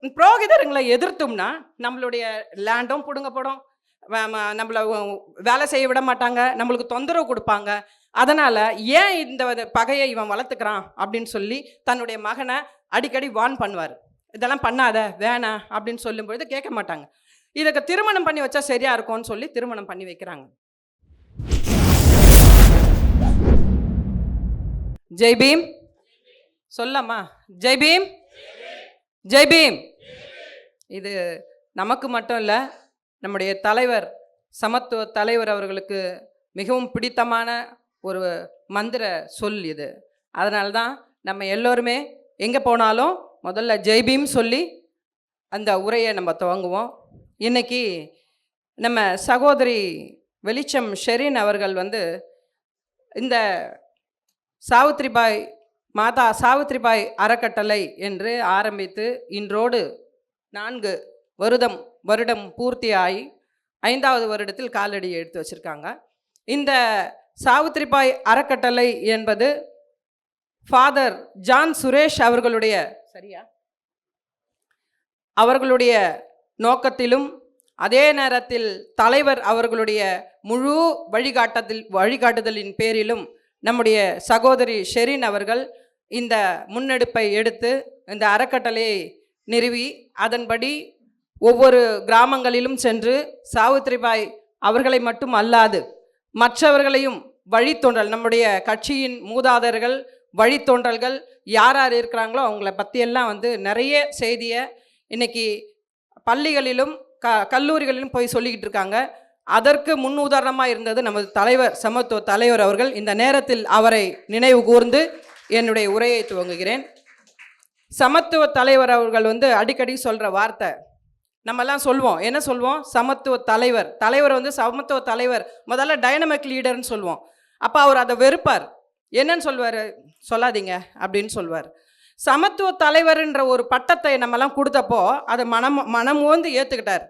புரோகிதர்களை எதிர்த்தோம்னா நம்மளுடைய லேண்டும் பிடுங்கப்படும், நம்மளை வேலை செய்ய விட மாட்டாங்க, நம்மளுக்கு தொந்தரவு கொடுப்பாங்க. அதனால ஏன் இந்த பகையை இவன் வளர்த்துக்கிறான் அப்படின்னு சொல்லி தன்னுடைய மகனை அடிக்கடி வார்ன் பண்ணுவார். இதெல்லாம் பண்ணாத, வேணாம் அப்படின்னு சொல்லும்பொழுது கேட்க மாட்டாங்க. இதுக்கு திருமணம் பண்ணி வச்சா சரியா இருக்கும்னு சொல்லி திருமணம் பண்ணி வைக்கிறாங்க. ஜெய் பீம் சொல்லம்மா, ஜெய் பீம், ஜெய் பீம். இது நமக்கு மட்டும் இல்லை, நம்முடைய தலைவர், சமத்துவ தலைவர் அவர்களுக்கு மிகவும் பிடித்தமான ஒரு மந்திர சொல் இது. அதனால்தான் நம்ம எல்லோருமே எங்கே போனாலும் முதல்ல ஜெய் பீம் சொல்லி அந்த உரையை நம்ம துவங்குவோம். இன்னைக்கு நம்ம சகோதரி வெளிச்சம் ஷெரின் அவர்கள் இந்த சாவித்ரிபாய் மாதா சாவித்ரிபாய் அறக்கட்டளை என்று ஆரம்பித்து இன்றோடு 4 வருடம் பூர்த்தியாகி 5வது வருடத்தில் காலடி எடுத்து வச்சுருக்காங்க. இந்த சாவித்ரிபாய் அறக்கட்டளை என்பது ஃபாதர் ஜான் சுரேஷ் அவர்களுடைய நோக்கத்திலும் அதே நேரத்தில் தலைவர் அவர்களுடைய முழு வழிகாட்டுதலின் பேரிலும் நம்முடைய சகோதரி ஷெரின் அவர்கள் இந்த முன்னெடுப்பை எடுத்து இந்த அறக்கட்டளையை நிறுவி அதன்படி ஒவ்வொரு கிராமங்களிலும் சென்று சாவித்ரிபாய் அவர்களை மட்டும் அல்லாது மற்றவர்களையும் வழித்தோன்றல், நம்முடைய கட்சியின் மூதாதையர்கள் வழித்தோன்றல்கள் யார் யார் இருக்கிறாங்களோ அவங்கள பற்றியெல்லாம் நிறைய செய்தியை இன்னைக்கு பள்ளிகளிலும் கல்லூரிகளிலும் போய் சொல்லிக்கிட்டு இருக்காங்க. அதற்கு முன் உதாரணமாக இருந்தது நமது தலைவர், சமத்துவ தலைவர் அவர்கள். இந்த நேரத்தில் அவரை நினைவு கூர்ந்து என்னுடைய உரையை துவங்குகிறேன். சமத்துவ தலைவர் அவர்கள் அடிக்கடி சொல்கிற வார்த்தை, நம்மெல்லாம் சொல்வோம், என்ன சொல்வோம்? சமத்துவ தலைவர். சமத்துவ தலைவர் முதல்ல டைனமிக் லீடர்னு சொல்லுவோம். அப்போ அவர் அதை வெறுப்பார். என்னன்னு சொல்வார்? சொல்லாதீங்க அப்படின்னு சொல்வார். சமத்துவ தலைவர்ன்ற ஒரு பட்டத்தை நம்மெல்லாம் கொடுத்தப்போ அதை மனமோந்து ஏற்றுக்கிட்டார்.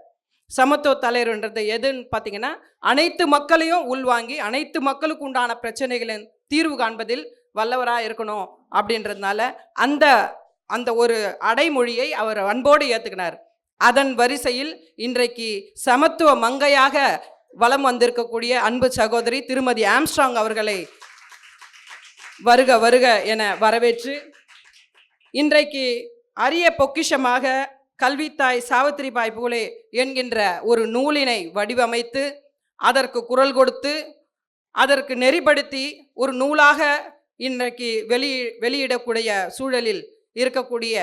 சமத்துவ தலைவர்ன்றது எதுன்னு பார்த்தீங்கன்னா, அனைத்து மக்களையும் உள்வாங்கி அனைத்து மக்களுக்கு உண்டான பிரச்சனைகளின் தீர்வு காண்பதில் வல்லவராக இருக்கணும் அப்படின்றதுனால அந்த ஒரு அடைமொழியை அவர் அன்போடு ஏற்றுக்கினார். அதன் வரிசையில் இன்றைக்கு சமத்துவ மங்கையாக வலம் வந்திருக்கக்கூடிய அன்பு சகோதரி திருமதி ஆம்ஸ்ட்ராங் அவர்களை வருக வருக என வரவேற்று, இன்றைக்கு அரிய பொக்கிஷமாக கல்வித்தாய் சாவித்ரிபாய் பூலே என்கின்ற ஒரு நூலினை வடிவமைத்து அதற்கு குரல் கொடுத்து அதற்கு நெறிப்படுத்தி ஒரு நூலாக இன்றைக்கு வெளியிடக்கூடிய சூழலில் இருக்கக்கூடிய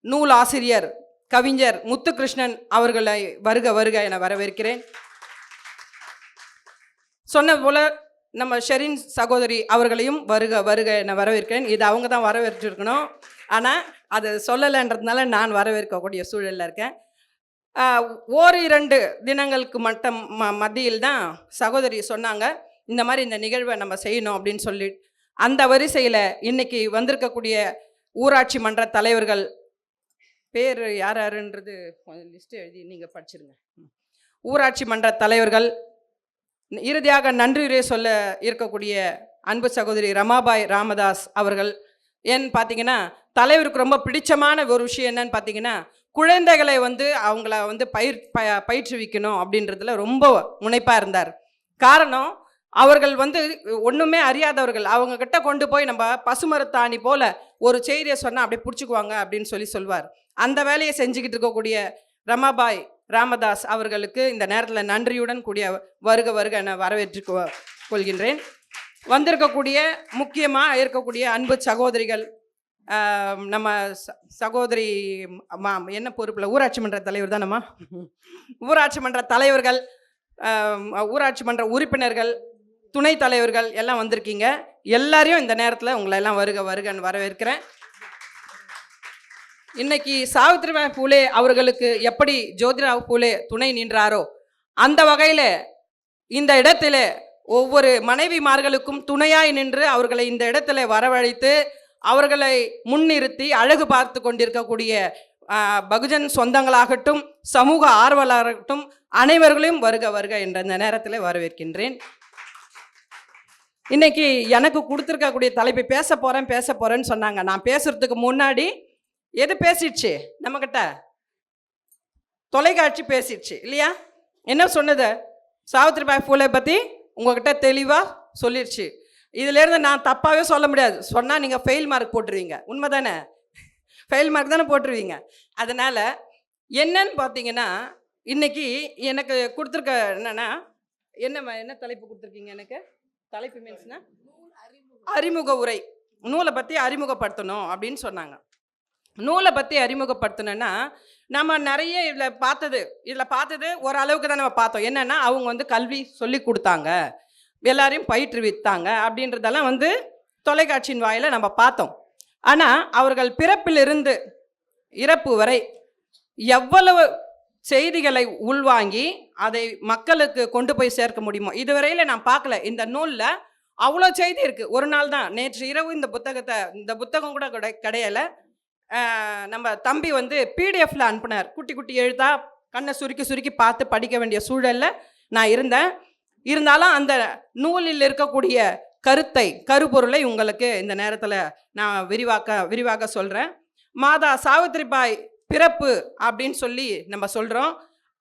நூல் ஆசிரியர் கவிஞர் முத்துகிருஷ்ணன் அவர்களை வருக வருக என வரவேற்கிறேன். சொன்னது போல நம்ம ஷெரின் சகோதரி அவர்களையும் வருக வருக என வரவேற்கிறேன். இது அவங்க தான் வரவேற்றிருக்கணும், ஆனால் அது சொல்லலைன்றதுனால நான் வரவேற்கக்கூடிய சூழலில் இருக்கேன். 1-2 தினங்களுக்கு மட்டும் மத்தியில் தான் சகோதரி சொன்னாங்க, இந்த மாதிரி இந்த நிகழ்வை நம்ம செய்யணும் அப்படின்னு சொல்லி. அந்த வரிசையில் இன்னைக்கு வந்திருக்கக்கூடிய ஊராட்சி மன்ற தலைவர்கள் பேர் யார் யாருன்றது லிஸ்ட்டு எழுதி நீங்கள் படிச்சிருங்க. ஊராட்சி மன்ற தலைவர்கள், இறுதியாக நன்றியுரை சொல்ல இருக்கக்கூடிய அன்பு சகோதரி ரமாபாய் ராமதாஸ் அவர்கள். ஏன்னு பார்த்தீங்கன்னா, தலைவருக்கு ரொம்ப பிடிச்சமான ஒரு விஷயம் என்னன்னு பார்த்தீங்கன்னா, குழந்தைகளை அவங்கள பயிற்றுவிக்கணும் அப்படின்றதுல ரொம்ப முனைப்பாக இருந்தார். காரணம், அவர்கள் ஒன்றுமே அறியாதவர்கள். அவங்கக்கிட்ட கொண்டு போய் நம்ம பசுமரத்தாணி போல ஒரு செய்தியை சொன்னால் அப்படியே பிடிச்சிக்குவாங்க அப்படின்னு சொல்லுவார். அந்த வேலையை செஞ்சுக்கிட்டு இருக்கக்கூடிய ரமாபாய் ராமதாஸ் அவர்களுக்கு இந்த நேரத்தில் நன்றியுடன் கூடிய வருக வருக என வரவேற்று கொள்கின்றேன். வந்திருக்கக்கூடிய முக்கியமாக இருக்கக்கூடிய அன்பு சகோதரிகள், நம்ம சகோதரி என்ன பொறுப்பில் ஊராட்சி மன்ற தலைவர் தானம்மா, ஊராட்சி மன்ற தலைவர்கள், ஊராட்சி மன்ற உறுப்பினர்கள், துணைத் தலைவர்கள் எல்லாம் வந்திருக்கீங்க. எல்லாரையும் இந்த நேரத்தில் உங்களை எல்லாம் வருக வருகன்னு வரவேற்கிறேன். இன்னைக்கு சாவித்ரிபாய் பூலே அவர்களுக்கு எப்படி ஜோதிராவ் பூலே துணை நின்றாரோ அந்த வகையில் இந்த இடத்துல ஒவ்வொரு மனைவிமார்களுக்கும் துணையாய் நின்று அவர்களை இந்த இடத்துல வரவழைத்து அவர்களை முன்னிறுத்தி அழகு பார்த்து கொண்டிருக்கக்கூடிய பகுஜன் சொந்தங்களாகட்டும் சமூக ஆர்வலராகட்டும் அனைவர்களையும் வருக வருக என்ற இந்த நேரத்தில் வரவேற்கின்றேன். இன்னைக்கு எனக்கு கொடுத்துருக்கக்கூடிய தலைப்பை பேச போகிறேன்னு சொன்னாங்க. நான் பேசுகிறதுக்கு முன்னாடி எது பேசிடுச்சு நம்மக்கிட்ட? தொலைக்காட்சி பேசிடுச்சு இல்லையா? என்ன சொன்னது? சாவித்ரிபாய் பூலே பற்றி உங்ககிட்ட தெளிவாக சொல்லிடுச்சு. இதிலேருந்து நான் தப்பாகவே சொல்ல முடியாது. சொன்னால் நீங்கள் ஃபெயில் மார்க் போட்டுருவீங்க. உண்மை தானே? ஃபெயில் மார்க் தானே போட்டுருவீங்க. அதனால் என்னன்னு பார்த்தீங்கன்னா, இன்றைக்கி எனக்கு கொடுத்துருக்க என்னென்னா, என்ன தலைப்பு கொடுத்துருக்கீங்க எனக்கு? தலைப்பு மீன்ஸ்னா அறிமுக உரை. நூலை பற்றி அறிமுகப்படுத்தணும் அப்படின்னு சொன்னாங்க. நூலை பற்றி அறிமுகப்படுத்தணுன்னா, நம்ம நிறைய இதில் பார்த்தது ஓரளவுக்கு தான் நம்ம பார்த்தோம். என்னென்னா, அவங்க வந்து கல்வி சொல்லி கொடுத்தாங்க, எல்லாரையும் பயிற்றுவித்தாங்க அப்படின்றதெல்லாம் வந்து தொலைக்காட்சியின் வாயில நம்ம பார்த்தோம். ஆனால் அவர்கள் பிறப்பிலிருந்து இறப்பு வரை எவ்வளவு செய்திகளை உள்வாங்கி அதை மக்களுக்கு கொண்டு போய் சேர்க்க முடியுமோ இதுவரையில் நான் பார்க்கல. இந்த நூலில் அவ்வளோ செய்தி இருக்குது. ஒரு நாள் தான், நேற்று இரவு இந்த புத்தகம் கூட கிடையலை. நம்ம தம்பி வந்து பிடிஎஃப்ல அனுப்பினார். குட்டி குட்டி எழுத்தா கண்ணை சுருக்கி சுருக்கி பார்த்து படிக்க வேண்டிய சூழலில் நான் இருந்தேன். இருந்தாலும் அந்த நூலில் இருக்கக்கூடிய கருப்பொருளை உங்களுக்கு இந்த நேரத்தில் நான் விரிவாக சொல்கிறேன். மாதா சாவித்ரிபாய் பிறப்பு அப்படின்னு சொல்லி நம்ம சொல்கிறோம்.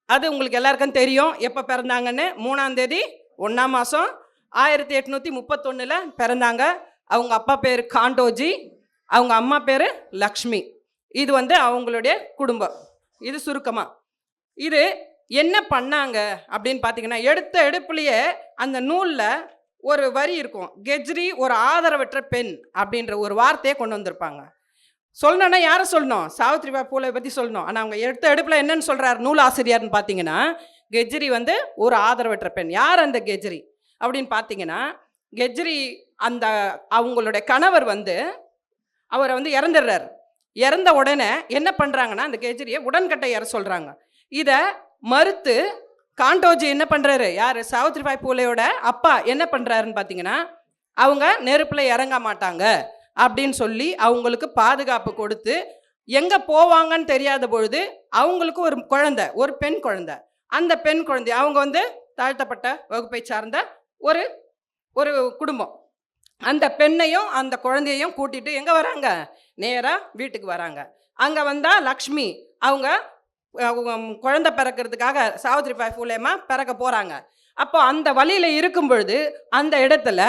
அது உங்களுக்கு எல்லாருக்கும் தெரியும். எப்போ பிறந்தாங்கன்னு? 3ஆம் தேதி 1ஆம் மாதம் 1831 பிறந்தாங்க. அவங்க அப்பா பேர் காண்டோஜி, அவங்க அம்மா பேர் லக்ஷ்மி. இது வந்து அவங்களுடைய குடும்பம். இது சுருக்கமாக. இது என்ன பண்ணாங்க அப்படின்னு பார்த்தீங்கன்னா, எடுப்புலையே அந்த நூலில் ஒரு வரி இருக்கும். கெஜ்ரி ஒரு ஆதரவற்ற பெண் அப்படின்ற ஒரு வார்த்தையை கொண்டு வந்திருப்பாங்க. சொல்லணும்னா யாரை சொல்லணும்? சாவித்ரிபாய் பூலே பற்றி சொல்லணும். ஆனால் அவங்க எடுப்பில் என்னன்னு சொல்கிறார் நூலாசிரியர்னு பார்த்தீங்கன்னா, கெஜ்ரி வந்து ஒரு ஆதரவற்ற பெண். யார் அந்த கெஜ்ரி அப்படின்னு பார்த்தீங்கன்னா, கெஜ்ரி அவங்களுடைய கணவர் வந்து அவரை வந்து இறந்துடுறார். இறந்த உடனே என்ன பண்ணுறாங்கன்னா, அந்த கெஜ்ரியை உடன்கட்டை ஏற சொல்கிறாங்க. இதை மறுத்து காண்டோஜி என்ன பண்ணுறாரு? யார்? சாவித்ரிபாய் பூலேயோட அப்பா என்ன பண்ணுறாருன்னு பார்த்தீங்கன்னா, அவங்க நெருப்பில் இறங்க மாட்டாங்க அப்படின்னு சொல்லி அவங்களுக்கு பாதுகாப்பு கொடுத்து, எங்கே போவாங்கன்னு தெரியாத பொழுது அவங்களுக்கு ஒரு பெண் குழந்தை. அந்த பெண் குழந்தை அவங்க வந்து தாழ்த்தப்பட்ட வகுப்பை சார்ந்த ஒரு குடும்பம். அந்த பெண்ணையும் அந்த குழந்தையையும் கூட்டிட்டு எங்கே வராங்க? நேராக வீட்டுக்கு வராங்க. அங்கே வந்தால் லக்ஷ்மி அவங்க குழந்தை பிறக்கிறதுக்காக சாவித்ரிபாய் பூலேமா பிறக்க போகிறாங்க. அப்போ அந்த வழியில் இருக்கும் பொழுது அந்த இடத்துல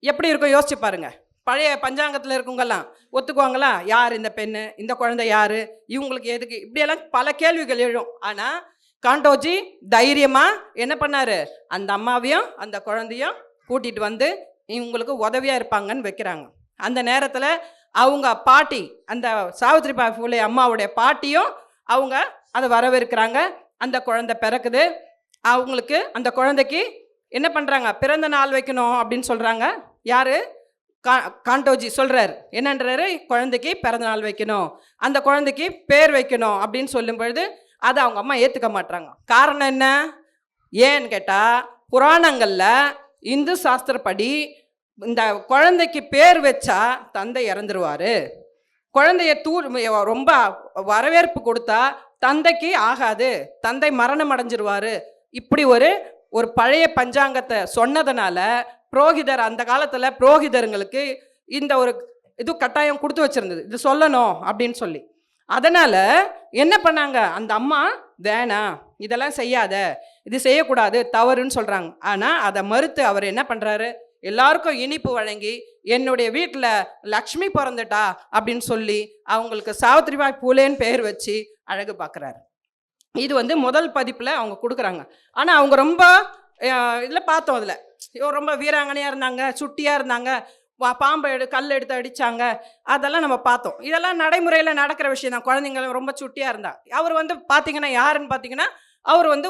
எப்படி இருக்கும் யோசிச்சு பாருங்க. பழைய பஞ்சாங்கத்தில் இருக்குங்கெல்லாம் ஒத்துக்குவாங்களா? யார் இந்த பெண்ணு? இந்த குழந்தை யார்? இவங்களுக்கு எதுக்கு? இப்படியெல்லாம் பல கேள்விகள் எழும். ஆனால் காண்டோஜி தைரியமாக என்ன பண்ணார்? அந்த அம்மாவையும் அந்த குழந்தையும் கூட்டிகிட்டு வந்து இவங்களுக்கு உதவியாக இருப்பாங்கன்னு வைக்கிறாங்க. அந்த நேரத்தில் அவங்க பாட்டி, அந்த சாவித்ரிபாய் பூலே அம்மாவுடைய பாட்டியும் அவங்க அதை வரவேற்கிறாங்க. அந்த குழந்தை பிறக்குது. அவங்களுக்கு அந்த குழந்தைக்கு என்ன பண்ணுறாங்க? பிறந்த நாள் வைக்கணும் அப்படின்னு சொல்கிறாங்க. யார்? காண்டோஜி சொல்கிறார். என்னன்றாரு? குழந்தைக்கு பிறந்த நாள் வைக்கணும், அந்த குழந்தைக்கு பேர் வைக்கணும் அப்படின்னு சொல்லும் பொழுது அதை அவங்க அம்மா ஏற்றுக்க மாட்டாங்க. காரணம் என்ன? ஏன்னு கேட்டால், புராணங்களில் இந்து சாஸ்திரப்படி இந்த குழந்தைக்கு பேர் வச்சா தந்தை இறந்துருவார், குழந்தைய ரொம்ப வரவேற்பு கொடுத்தா தந்தைக்கு ஆகாது, தந்தை மரணம் அடைஞ்சிருவார். இப்படி ஒரு பழைய பஞ்சாங்கத்தை சொன்னதுனால புரோகிதர், அந்த காலத்தில் புரோகிதருங்களுக்கு இந்த இது கட்டாயம் கொடுத்து வச்சிருந்தது, இது சொல்லணும் அப்படின்னு சொல்லி. அதனால் என்ன பண்ணாங்க? அந்த அம்மா வேணாம், இதெல்லாம் செய்யாத, இது செய்யக்கூடாது, தவறுன்னு சொல்கிறாங்க. ஆனால் அதை மறுத்து அவர் என்ன பண்ணுறாரு? எல்லாருக்கும் இனிப்பு வழங்கி என்னுடைய வீட்டில் லக்ஷ்மி பிறந்துட்டா அப்படின்னு சொல்லி அவங்களுக்கு சாவித்ரிபாய் பூலேன்னு பேர் வச்சு அழகு பார்க்குறாரு. இது வந்து முதல் பதிப்பில் அவங்க கொடுக்குறாங்க. ஆனால் அவங்க ரொம்ப இதில் பார்த்தோம், அதில் ரொம்ப வீராங்கனையாக இருந்தாங்க, சுட்டியாக இருந்தாங்க, பாம்பை கல் எடுத்து அடித்தாங்க, அதெல்லாம் நம்ம பார்த்தோம். இதெல்லாம் நடைமுறையில் நடக்கிற விஷயம் தான். குழந்தைங்க ரொம்ப சுட்டியாக இருந்தா. அவர் வந்து பார்த்தீங்கன்னா யாருன்னு பார்த்தீங்கன்னா, அவர் வந்து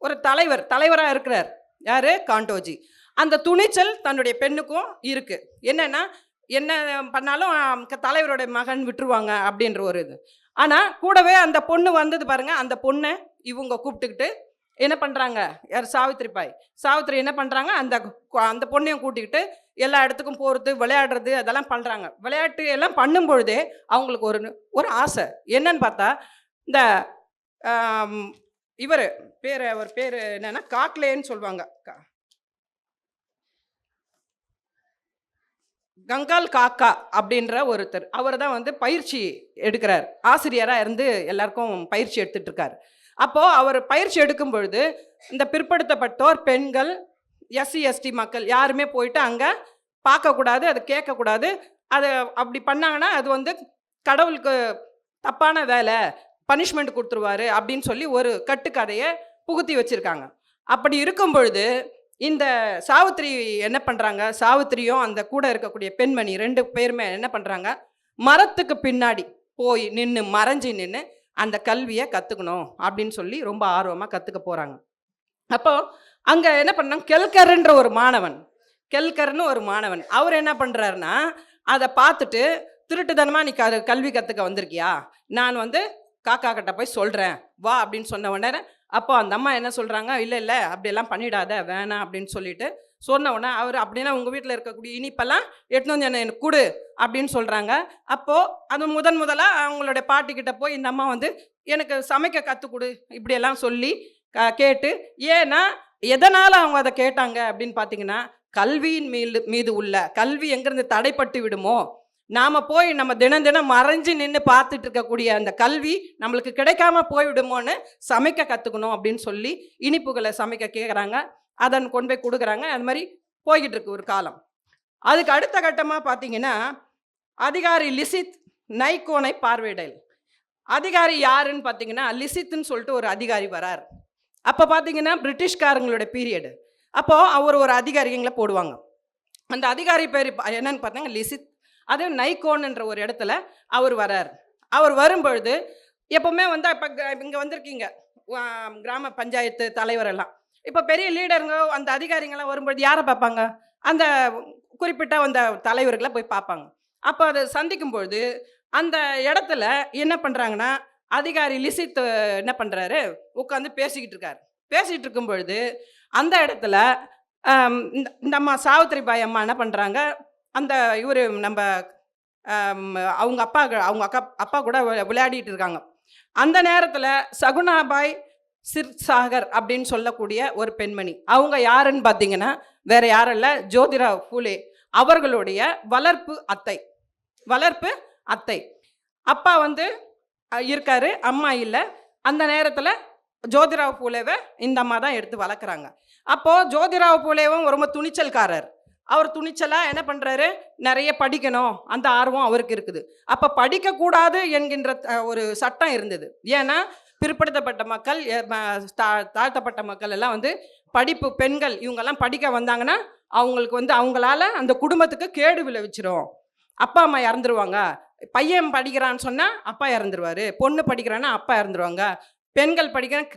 ஒரு தலைவராக இருக்கிறார். யார்? காண்டோஜி. அந்த துணிச்சல் தன்னுடைய பெண்ணுக்கும் இருக்குது. என்னென்னா, என்ன பண்ணாலும் தலைவருடைய மகன் விட்டுருவாங்க அப்படின்ற ஒரு இது. ஆனால் கூடவே அந்த பொண்ணு வந்தது பாருங்கள். அந்த பொண்ணை இவங்க கூப்பிட்டுக்கிட்டு என்ன பண்ணுறாங்க? யார்? சாவித்ரி என்ன பண்ணுறாங்க? அந்த பொண்ணையும் கூட்டிக்கிட்டு எல்லா இடத்துக்கும் போகிறது, விளையாடுறது, அதெல்லாம் பண்ணுறாங்க. விளையாட்டு எல்லாம் பண்ணும் பொழுதே அவங்களுக்கு ஒரு ஆசை. என்னன்னு பார்த்தா, இந்த அவர் பேர் என்னன்னா காக்லேன்னு சொல்லுவாங்க. கங்கால் காக்கா அப்படின்ற ஒருத்தர், அவர் தான் வந்து பயிற்சி எடுக்கிறார். ஆசிரியராக இருந்து எல்லாருக்கும் பயிற்சி எடுத்துட்டு இருக்கார். அப்போது அவர் பயிற்சி எடுக்கும் பொழுது இந்த பிற்படுத்தப்பட்டோர், பெண்கள், எஸ்சி எஸ்டி மக்கள் யாருமே போயிட்டு அங்கே பார்க்கக்கூடாது, அது கேட்கக்கூடாது. அது அப்படி பண்ணாங்கன்னா அது வந்து கடவுளுக்கு தப்பான வேலை, பனிஷ்மெண்ட் கொடுத்துருவாரு அப்படின்னு சொல்லி ஒரு கட்டுக்கதையை புகுத்தி வச்சுருக்காங்க. அப்படி இருக்கும் பொழுது இந்த சாவித்திரி என்ன பண்ணுறாங்க, சாவித்திரியும் அந்த கூட இருக்கக்கூடிய பெண்மணி 2 பேருமே என்ன பண்ணுறாங்க, மரத்துக்கு பின்னாடி போய் நின்று மறைஞ்சி நின்று அந்த கல்வியை கற்றுக்கணும் அப்படின்னு சொல்லி ரொம்ப ஆர்வமாக கற்றுக்க போகிறாங்க. அப்போது அங்கே என்ன பண்ணாங்க, கெல்கர்ன்ற ஒரு மாணவன், கெல்கர்னு ஒரு மாணவன், அவர் என்ன பண்ணுறாருன்னா அதை பார்த்துட்டு, திருட்டுத்தனமாக நீ கல்வி கற்றுக்க வந்திருக்கியா, நான் வந்து காக்கா கிட்ட போய் சொல்கிறேன் வா அப்படின்னு சொன்ன உடனே, அப்போ அந்த அம்மா என்ன சொல்கிறாங்க, இல்லை இல்லை அப்படியெல்லாம் பண்ணிடாத வேணாம் அப்படின்னு சொல்லிட்டு சொன்ன உடனே அவர் அப்படின்னா உங்கள் வீட்டில் இருக்கக்கூடிய இனிப்பெல்லாம் எடுத்துன்னு வந்து எனக்கு கொடு அப்படின்னு சொல்கிறாங்க. அப்போது அது முதலாக அவங்களுடைய பாட்டிக்கிட்ட போய் இந்த அம்மா வந்து எனக்கு சமைக்க கற்றுக் கொடு இப்படியெல்லாம் சொல்லி கேட்டு, ஏன்னா எதனால் அவங்க அதை கேட்டாங்க அப்படின்னு பார்த்தீங்கன்னா, கல்வியின் மீது உள்ள கல்வி எங்கேருந்து தடைப்பட்டு விடுமோ, நாம் போய் நம்ம தினம் மறைஞ்சு நின்று பார்த்துட்டு இருக்கக்கூடிய அந்த கல்வி நம்மளுக்கு கிடைக்காம போய்விடுமோன்னு சமைக்க கற்றுக்கணும் அப்படின்னு சொல்லி இனிப்புகளை சமைக்க கேட்குறாங்க. அதன் கொண்டு போய் கொடுக்குறாங்க. அது மாதிரி போய்கிட்டு இருக்கு ஒரு காலம். அதுக்கு அடுத்த கட்டமாக பார்த்தீங்கன்னா, அதிகாரி லிசித் நைகோனை பார்வையிடல். அதிகாரி யாருன்னு பார்த்தீங்கன்னா, லிசித்துன்னு சொல்லிட்டு ஒரு அதிகாரி வரார். அப்போ பார்த்தீங்கன்னா பிரிட்டிஷ்காரங்களோட பீரியடு. அப்போது அவர் ஒரு அதிகாரிங்களை போடுவாங்க. அந்த அதிகாரி பேர் என்னன்னு பார்த்தீங்கன்னா லிசித். அது நைகோன்ன்ற ஒரு இடத்துல அவர் வரார். அவர் வரும்பொழுது எப்போவுமே வந்து இப்போ இங்கே வந்திருக்கீங்க கிராம பஞ்சாயத்து தலைவரெல்லாம், இப்போ பெரிய லீடருங்க அந்த அதிகாரிங்கெல்லாம் வரும்பொழுது யாரை பார்ப்பாங்க, அந்த குறிப்பிட்ட அந்த தலைவர்களை போய் பார்ப்பாங்க. அப்போ அதை சந்திக்கும் பொழுது அந்த இடத்துல என்ன பண்ணுறாங்கன்னா, அதிகாரி லிசித் என்ன பண்ணுறாரு, உட்காந்து பேசிக்கிட்டு இருக்காரு. பேசிகிட்டு இருக்கும் பொழுது அந்த இடத்துல இந்த அம்மா சாவித்திரி பாய் அம்மா என்ன பண்ணுறாங்க, அந்த இவர் நம்ம அவங்க அப்பா கூட விளையாடிட்டு இருக்காங்க. அந்த நேரத்தில் சகுனாபாய் சிர்சாகர் அப்படின்னு சொல்லக்கூடிய ஒரு பெண்மணி, அவங்க யாருன்னு பார்த்தீங்கன்னா வேற யாரும் இல்லை, ஜோதிராவ் பூலே அவர்களுடைய வளர்ப்பு அத்தை. அப்பா வந்து இருக்காரு, அம்மா இல்லை. அந்த நேரத்தில் ஜோதிராவ் பூலேவை இந்த அம்மா தான் எடுத்து வளர்க்குறாங்க. அப்போது ஜோதிராவ் பூலேவும் ரொம்ப துணிச்சல்காரர். அவர் துணிச்சலாக என்ன பண்ணுறாரு, நிறைய படிக்கணும் அந்த ஆர்வம் அவருக்கு இருக்குது. அப்போ படிக்கக்கூடாது என்கின்ற ஒரு சட்டம் இருந்தது. ஏன்னா பிற்படுத்தப்பட்ட மக்கள், தாழ்த்தப்பட்ட மக்கள் எல்லாம் வந்து படிப்பு, பெண்கள் இவங்கெல்லாம் படிக்க வந்தாங்கன்னா அவங்களுக்கு வந்து அவங்களால அந்த குடும்பத்துக்கு கேடு விளைவிச்சிரும். அப்பா அம்மா இறந்துருவாங்க. பையன் படிக்கிறான்னு சொன்னால் அப்பா இறந்துருவார், பொண்ணு படிக்கிறான்னா அப்பா இறந்துருவாங்க, பெண்கள்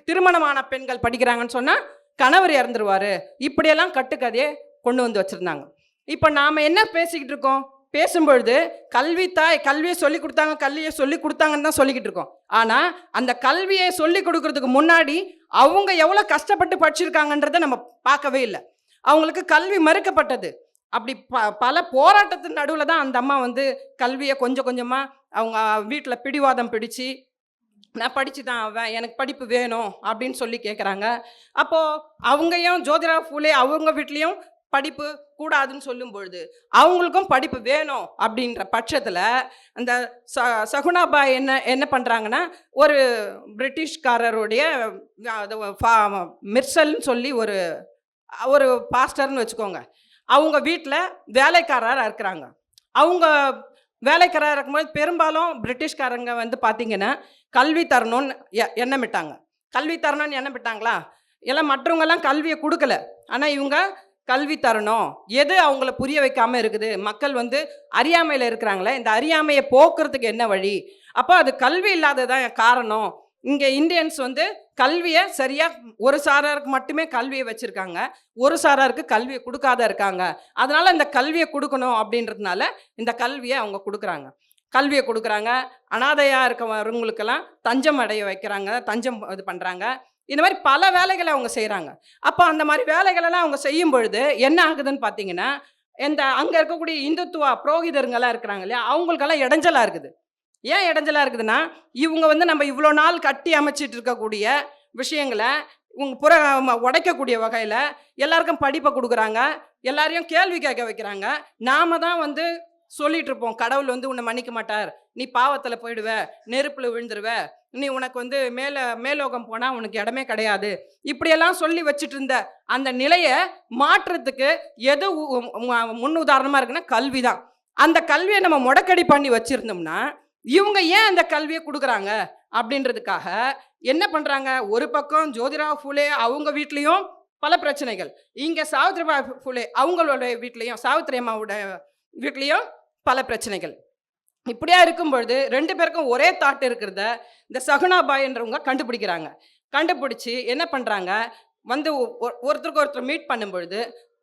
திருமணமான பெண்கள் படிக்கிறாங்கன்னு சொன்னால் கணவர் இறந்துருவார். இப்படியெல்லாம் கட்டுக்கதையே கொண்டு வந்து வச்சுருந்தாங்க. இப்போ நாம் என்ன பேசிக்கிட்டு இருக்கோம், பேசும்பொழுது கல்வியை சொல்லி கொடுத்தாங்கன்னு தான் சொல்லிக்கிட்டு இருக்கோம். ஆனால் அந்த கல்வியை சொல்லி கொடுக்கறதுக்கு முன்னாடி அவங்க எவ்வளோ கஷ்டப்பட்டு படிச்சிருக்காங்கன்றதை நம்ம பார்க்கவே இல்லை. அவங்களுக்கு கல்வி மறுக்கப்பட்டது. அப்படி பல போராட்டத்தின் நடுவில் தான் அந்த அம்மா வந்து கல்வியை கொஞ்சம் கொஞ்சமாக அவங்க வீட்டில் பிடிவாதம் பிடிச்சு, நான் படித்து தான் ஆவேன், எனக்கு படிப்பு வேணும் அப்படின்னு சொல்லி கேட்குறாங்க. அப்போது அவங்கையும் ஜோதிராவ் பூலே அவங்க வீட்லேயும் படிப்பு கூடாதுன்னு சொல்லும் பொழுது அவங்களுக்கும் படிப்பு வேணும் அப்படின்ற பட்சத்தில் அந்த சகுனாபாய் என்ன பண்ணுறாங்கன்னா, ஒரு பிரிட்டிஷ்காரருடைய மிர்சல்னு சொல்லி ஒரு பாஸ்டர்னு வச்சுக்கோங்க, அவங்க வீட்டில் வேலைக்காரராக இருக்கிறாங்க. அவங்க வேலைக்காரராக இருக்கும்போது பெரும்பாலும் பிரிட்டிஷ்காரங்க வந்து பார்த்திங்கன்னா கல்வி தரணும்னு எண்ணமிட்டாங்களா, எல்லாம் மற்றவங்கெல்லாம் கல்வியை கொடுக்கல, ஆனால் இவங்க கல்வி தரணும். எது அவங்கள புரிய வைக்காமல் இருக்குது, மக்கள் வந்து அறியாமையில் இருக்கிறாங்களே, இந்த அறியாமையை போக்குறதுக்கு என்ன வழி, அப்போ அது கல்வி இல்லாததான் காரணம். இங்கே இந்தியன்ஸ் வந்து கல்வியை சரியாக ஒரு சாராருக்கு மட்டுமே கல்வியை வச்சுருக்காங்க, ஒரு சாராருக்கு கல்வியை கொடுக்காத இருக்காங்க. அதனால் இந்த கல்வியை கொடுக்கணும் அப்படின்றதுனால இந்த கல்வியை அவங்க கொடுக்குறாங்க. அனாதையாக இருக்கவங்களுக்கெல்லாம் தஞ்சம் அடைய வைக்கிறாங்க, தஞ்சம் இது பண்ணுறாங்க. இந்த மாதிரி பல வேலைகளை அவங்க செய்கிறாங்க. அப்போ அந்த மாதிரி வேலைகளெல்லாம் அவங்க செய்யும் பொழுது என்ன ஆகுதுன்னு பார்த்தீங்கன்னா, அங்கே இருக்கக்கூடிய இந்துத்துவா புரோகிதருங்கெல்லாம் இருக்கிறாங்க இல்லையா, அவங்களுக்கெல்லாம் இடைஞ்சலாக இருக்குது. ஏன் இடைஞ்சலாக இருக்குதுன்னா, இவங்க வந்து நம்ம இவ்வளோ நாள் கட்டி அமைச்சிட்டு இருக்கக்கூடிய விஷயங்களை இவங்க உடைக்கக்கூடிய வகையில் எல்லாருக்கும் படிப்பை கொடுக்குறாங்க, எல்லாரையும் கேள்வி கேட்க வைக்கிறாங்க. நாம் தான் வந்து சொல்லிட்டு இருப்போம், கடவுள் வந்து உன்னை மன்னிக்க மாட்டார், நீ பாவத்தில் போயிடுவ, நெருப்பில் விழுந்துருவ, நீ உனக்கு வந்து மேலோகம் போனால் உனக்கு இடமே கிடையாது, இப்படியெல்லாம் சொல்லி வச்சுட்டு இருந்த அந்த நிலையை மாற்றுறதுக்கு எது முன் உதாரணமாக இருக்குன்னா கல்வி தான். அந்த கல்வியை நம்ம முடக்கடி பண்ணி வச்சுருந்தோம்னா இவங்க ஏன் அந்த கல்வியை கொடுக்குறாங்க அப்படின்றதுக்காக என்ன பண்ணுறாங்க, ஒரு பக்கம் ஜோதிராவ் ஃபூலே அவங்க வீட்லேயும் பல பிரச்சனைகள், இங்கே சாவித்ரிபாய் ஃபூலே அவங்களோட வீட்லேயும் சாவித்ரி அம்மாவோட வீட்லேயும் பல பிரச்சனைகள். இப்படியா இருக்கும் பொழுது 2 பேருக்கும் ஒரே தாட் இருக்கிறத இந்த சகுனாபாய் என்றவங்க கண்டுபிடிக்கிறாங்க. கண்டுபிடிச்சி என்ன பண்ணுறாங்க, வந்து ஒருத்தருக்கு ஒருத்தர் மீட் பண்ணும் பொழுது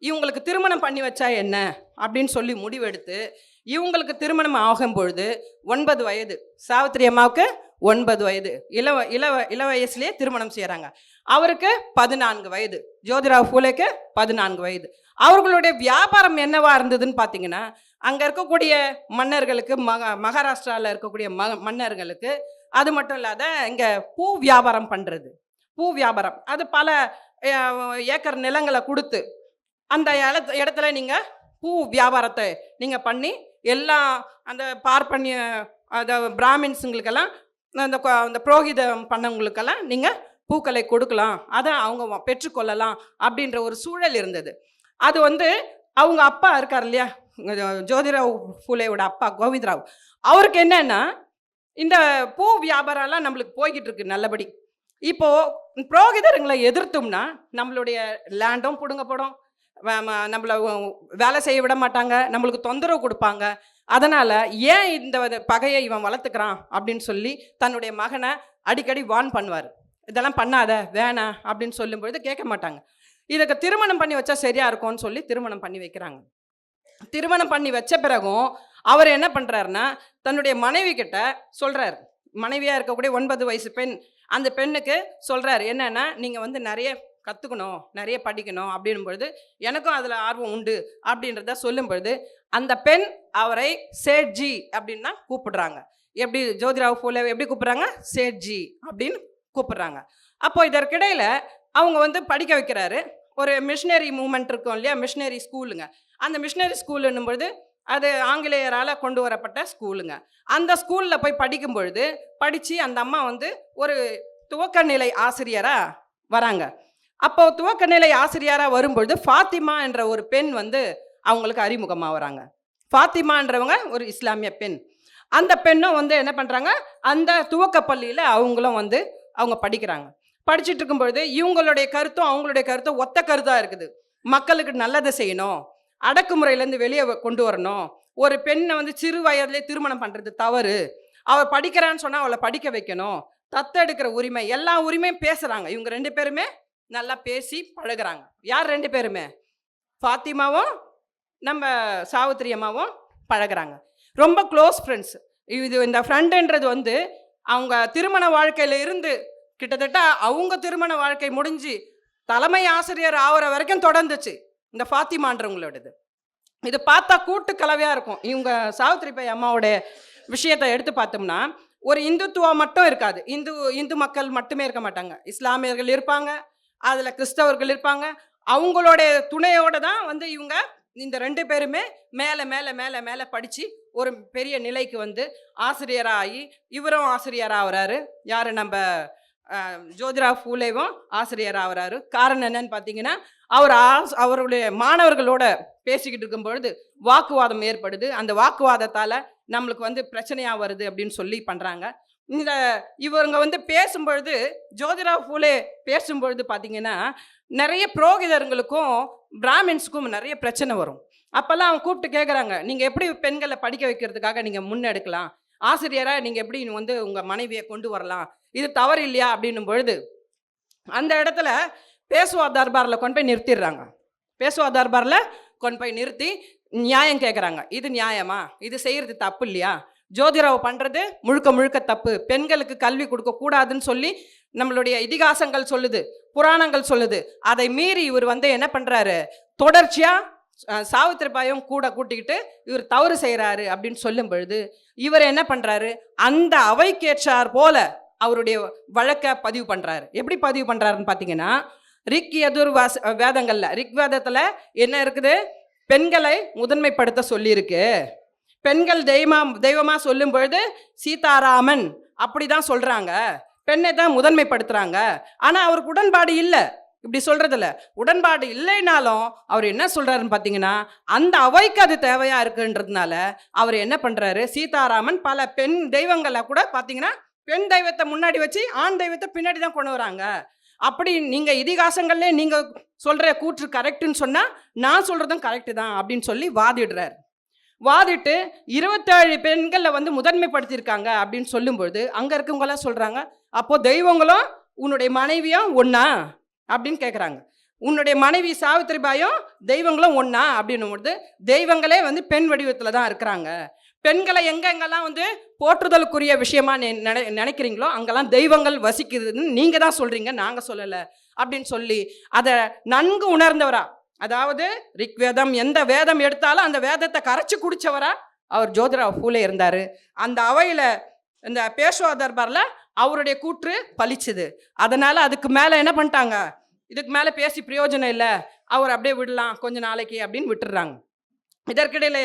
இவங்களுக்கு திருமணம் பண்ணி வச்சா என்ன அப்படின்னு சொல்லி முடிவெடுத்து இவங்களுக்கு திருமணம் ஆகும் பொழுது 9 வயது, சாவித்ரி அம்மாவுக்கு 9 வயது, இள வயசுலேயே திருமணம் செய்கிறாங்க. அவருக்கு 14 வயது, ஜோதிராவ் ஃபூலேக்கு 14 வயது. அவர்களுடைய வியாபாரம் என்னவா இருந்ததுன்னு பார்த்தீங்கன்னா, அங்கே இருக்கக்கூடிய மன்னர்களுக்கு மகாராஷ்டிராவில் இருக்கக்கூடிய மன்னர்களுக்கு, அது மட்டும் இல்லாத இங்கே பூ வியாபாரம் பண்ணுறது, பூ வியாபாரம், அது பல ஏக்கர் நிலங்களை கொடுத்து அந்த இடத்துல நீங்கள் பூ வியாபாரத்தை நீங்கள் பண்ணி எல்லாம் அந்த பார்ப்பனிய அந்த பிராமின்ஸுங்களுக்கெல்லாம் அந்த புரோகிதம் பண்ணவங்களுக்கெல்லாம் நீங்கள் பூக்களை கொடுக்கலாம், அதை அவங்க பெற்றுக்கொள்ளலாம் அப்படின்ற ஒரு சூழல் இருந்தது. அது வந்து அவங்க அப்பா இருக்கார் இல்லையா, ஜோதிராவ் ஃபூலேவோட அப்பா கோவிந்தராவ், அவருக்கு என்னன்னா இந்த பூ வியாபாரம்லாம் நம்மளுக்கு போய்கிட்டு இருக்கு நல்லபடி. இப்போது புரோகிதருங்களை எதிர்த்தோம்னா நம்மளுடைய லேண்டும் பிடுங்கப்படும், நம்மளை வேலை செய்ய விட மாட்டாங்க, நம்மளுக்கு தொந்தரவு கொடுப்பாங்க. அதனால் ஏன் இந்த பகையை இவன் வளர்த்துக்கிறான் அப்படின்னு சொல்லி தன்னுடைய மகனை அடிக்கடி வார்ன் பண்ணுவார். இதெல்லாம் பண்ணாத, வேணாம் அப்படின்னு சொல்லும்பொழுது கேட்க மாட்டாங்க. இதுக்கு திருமணம் பண்ணி வச்சா சரியாக இருக்கும்னு சொல்லி திருமணம் பண்ணி வைக்கிறாங்க. திருமணம் பண்ணி வச்ச பிறகும் அவர் என்ன பண்ணுறாருன்னா தன்னுடைய மனைவி கிட்ட சொல்கிறார், மனைவியாக இருக்கக்கூடிய 9 வயசு பெண், அந்த பெண்ணுக்கு சொல்கிறார் என்னன்னா, நீங்கள் வந்து நிறைய கற்றுக்கணும், நிறைய படிக்கணும் அப்படின்னும் பொழுது எனக்கும் அதில் ஆர்வம் உண்டு அப்படின்றத சொல்லும் பொழுது அந்த பெண் அவரை சேட்ஜி அப்படின்னு தான் கூப்பிடுறாங்க. எப்படி ஜோதிராவ் ஃபூலே எப்படி கூப்பிட்றாங்க, சேட்ஜி அப்படின்னு கூப்பிட்றாங்க. அப்போ இதற்கிடையில் அவங்க வந்து படிக்க வைக்கிறாரு. ஒரு மிஷினரி மூமெண்ட் இருக்கும் இல்லையா, மிஷினரி ஸ்கூலுங்க, அந்த மிஷினரி ஸ்கூலுன்னும் பொழுது அது ஆங்கிலேயரால் கொண்டு வரப்பட்ட ஸ்கூலுங்க. அந்த ஸ்கூலில் போய் படிக்கும் பொழுது படித்து அந்த அம்மா வந்து ஒரு துவக்க நிலை ஆசிரியராக வராங்க. அப்போது துவக்க நிலை ஆசிரியராக வரும்பொழுது ஃபாத்திமா என்ற ஒரு பெண் வந்து அவங்களுக்கு அறிமுகமாக வராங்க. ஃபாத்திமான்றவங்க ஒரு இஸ்லாமிய பெண். அந்த பெண்ணும் வந்து என்ன பண்ணுறாங்க, அந்த துவக்க பள்ளியில் அவங்களும் வந்து அவங்க படிக்கிறாங்க. படிச்சுட்டு இருக்கும் பொழுது இவங்களுடைய கருத்தும் அவங்களுடைய கருத்தும் ஒத்த கருத்தாக இருக்குது. மக்களுக்கு நல்லதை செய்யணும், அடக்குமுறையிலேருந்து வெளியே கொண்டு வரணும், ஒரு பெண்ணை வந்து சிறு வயதிலே திருமணம் பண்ணுறது தவறு, அவள் படிக்கிறான்னு சொன்னால் அவளை படிக்க வைக்கணும், தத்தெடுக்கிற உரிமை, எல்லா உரிமையும் பேசுகிறாங்க. இவங்க 2 பேருமே நல்லா பேசி பழகுறாங்க. யார் 2 பேருமே, ஃபாத்திமாவும் நம்ம சாவித்திரி அம்மாவும் பழகுறாங்க. ரொம்ப க்ளோஸ் ஃப்ரெண்ட்ஸ். இந்த ஃப்ரெண்டுன்றது வந்து அவங்க திருமண வாழ்க்கையில் இருந்து கிட்டத்தட்ட அவங்க திருமண வாழ்க்கை முடிஞ்சு தலைமை ஆசிரியர் ஆகிற வரைக்கும் தொடர்ந்துச்சு இந்த ஃபாத்திமான்றவங்களோடது. இது பார்த்தா கூட்டு கலவையாக இருக்கும். இவங்க சாவித்திரிபாய் அம்மாவோடைய விஷயத்தை எடுத்து பார்த்தோம்னா ஒரு இந்துத்துவம் மட்டும் இருக்காது, இந்து மக்கள் மட்டுமே இருக்க மாட்டாங்க, இஸ்லாமியர்கள் இருப்பாங்க, அதில் கிறிஸ்தவர்கள் இருப்பாங்க. அவங்களுடைய துணையோடு தான் வந்து இவங்க இந்த 2 பேருமே மேலே மேலே மேலே மேலே படித்து ஒரு பெரிய நிலைக்கு வந்து ஆசிரியராக ஆகி இவரும் ஆசிரியராக ஆகிறாரு. யார், நம்ம ஜோதிராவ் ஃபூலேவும் ஆசிரியராக ஆகிறாரு. காரணம் என்னன்னு பார்த்தீங்கன்னா அவருடைய மாணவர்களோட பேசிக்கிட்டு இருக்கும் பொழுது வாக்குவாதம் ஏற்படுது. அந்த வாக்குவாதத்தால் நம்மளுக்கு வந்து பிரச்சனையாக வருது அப்படின்னு சொல்லி பண்ணுறாங்க. இவங்க வந்து பேசும்பொழுது ஜோதிராவ் ஃபூலே பேசும்பொழுது பார்த்தீங்கன்னா நிறைய புரோகிதர்களுக்கும் பிராமின்ஸுக்கும் நிறைய பிரச்சனை வரும். அப்போல்லாம் அவங்க கூப்பிட்டு கேட்குறாங்க, நீங்கள் எப்படி பெண்களை படிக்க வைக்கிறதுக்காக நீங்கள் முன்னெடுக்கலாம், ஆசிரியராக நீங்கள் எப்படி வந்து உங்கள் மனைவியை கொண்டு வரலாம், இது தவறு இல்லையா அப்படின்னும் பொழுது அந்த இடத்துல பேசுவா தர்பாரில் கொண்டு போய் நிறுத்திடுறாங்க. பேசுவா தர்பாரில் கொண்டு போய் நிறுத்தி நியாயம் கேட்குறாங்க. இது நியாயமா, இது செய்கிறது தப்பு இல்லையா, ஜோதிராவ் பண்ணுறது முழுக்க முழுக்க தப்பு, பெண்களுக்கு கல்வி கொடுக்கக்கூடாதுன்னு சொல்லி நம்மளுடைய இதிகாசங்கள் சொல்லுது, புராணங்கள் சொல்லுது. அதை மீறி இவர் வந்து என்ன பண்ணுறாரு, தொடர்ச்சியாக சாவித்திரிபாயும் கூட கூட்டிக்கிட்டு இவர் தவறு செய்கிறாரு அப்படின்னு சொல்லும் பொழுது இவர் என்ன பண்ணுறாரு, அந்த அவைக்கேற்றார் போல அவருடைய வழக்கை பதிவு பண்ணுறாரு. எப்படி பதிவு பண்ணுறாருன்னு பார்த்தீங்கன்னா, ரிக் யஜுர் வேதங்களில் ரிக்வேதத்தில் என்ன இருக்குது, பெண்களை முதன்மைப்படுத்த சொல்லியிருக்கு. பெண்கள் தெய்வமாக சொல்லும் பொழுது சீதாராமன் அப்படி தான் சொல்கிறாங்க, பெண்ணை தான் முதன்மைப்படுத்துகிறாங்க. ஆனால் அவருக்கு உடன்பாடு இல்லை, இப்படி சொல்கிறதில்ல. உடன்பாடு இல்லைனாலும் அவர் என்ன சொல்கிறாருன்னு பார்த்தீங்கன்னா, அந்த அவைக்கு அது தேவையாக இருக்குன்றதுனால அவர் என்ன பண்ணுறாரு, சீதாராமன் பல பெண் தெய்வங்களை கூட பார்த்தீங்கன்னா பெண் தெய்வத்தை முன்னாடி வச்சு ஆண் தெய்வத்தை பின்னாடி தான் கொண்டு வராங்க. அப்படி நீங்கள் இதிகாசங்கள்லே நீங்கள் சொல்கிற கூற்று கரெக்டுன்னு சொன்னால் நான் சொல்கிறதும் கரெக்டு தான் அப்படின்னு சொல்லி வாதிடுறார். வாதிட்டு 27 பெண்களில் வந்து முதன்மைப்படுத்தியிருக்காங்க அப்படின்னு சொல்லும்பொழுது அங்கே இருக்கவங்களாம் சொல்கிறாங்க, அப்போது தெய்வங்களும் உன்னுடைய மனைவியும் ஒன்றா அப்படின்னு கேட்குறாங்க. உன்னுடைய மனைவி சாவித்திரிபாயும் தெய்வங்களும் ஒன்றா அப்படின்னும் பொழுது தெய்வங்களே வந்து பெண் வடிவத்தில் தான் இருக்கிறாங்க. பெண்களை எங்கெங்கெல்லாம் வந்து போற்றுதலுக்குரிய விஷயமா நினைக்கிறீங்களோ அங்கெல்லாம் தெய்வங்கள் வசிக்குதுன்னு நீங்கள் தான் சொல்கிறீங்க, நாங்கள் சொல்லலை அப்படின்னு சொல்லி அதை நன்கு உணர்ந்தவரா, அதாவது ரிக்வேதம் எந்த வேதம் எடுத்தாலும் அந்த வேதத்தை கரைச்சி குடித்தவரா அவர் ஜோதிராவ் பூலே இருந்தார். அந்த அவையில் இந்த பேஷ்வா தர்பாரில் அவருடைய கூற்று பலிச்சுது. அதனால் அதுக்கு மேலே என்ன பண்ணிட்டாங்க, இதுக்கு மேலே பேசி பிரயோஜனம் இல்லை, அவர் அப்படியே விடலாம் கொஞ்ச நாளைக்கு அப்படின்னு விட்டுடுறாங்க. இதற்கிடையில்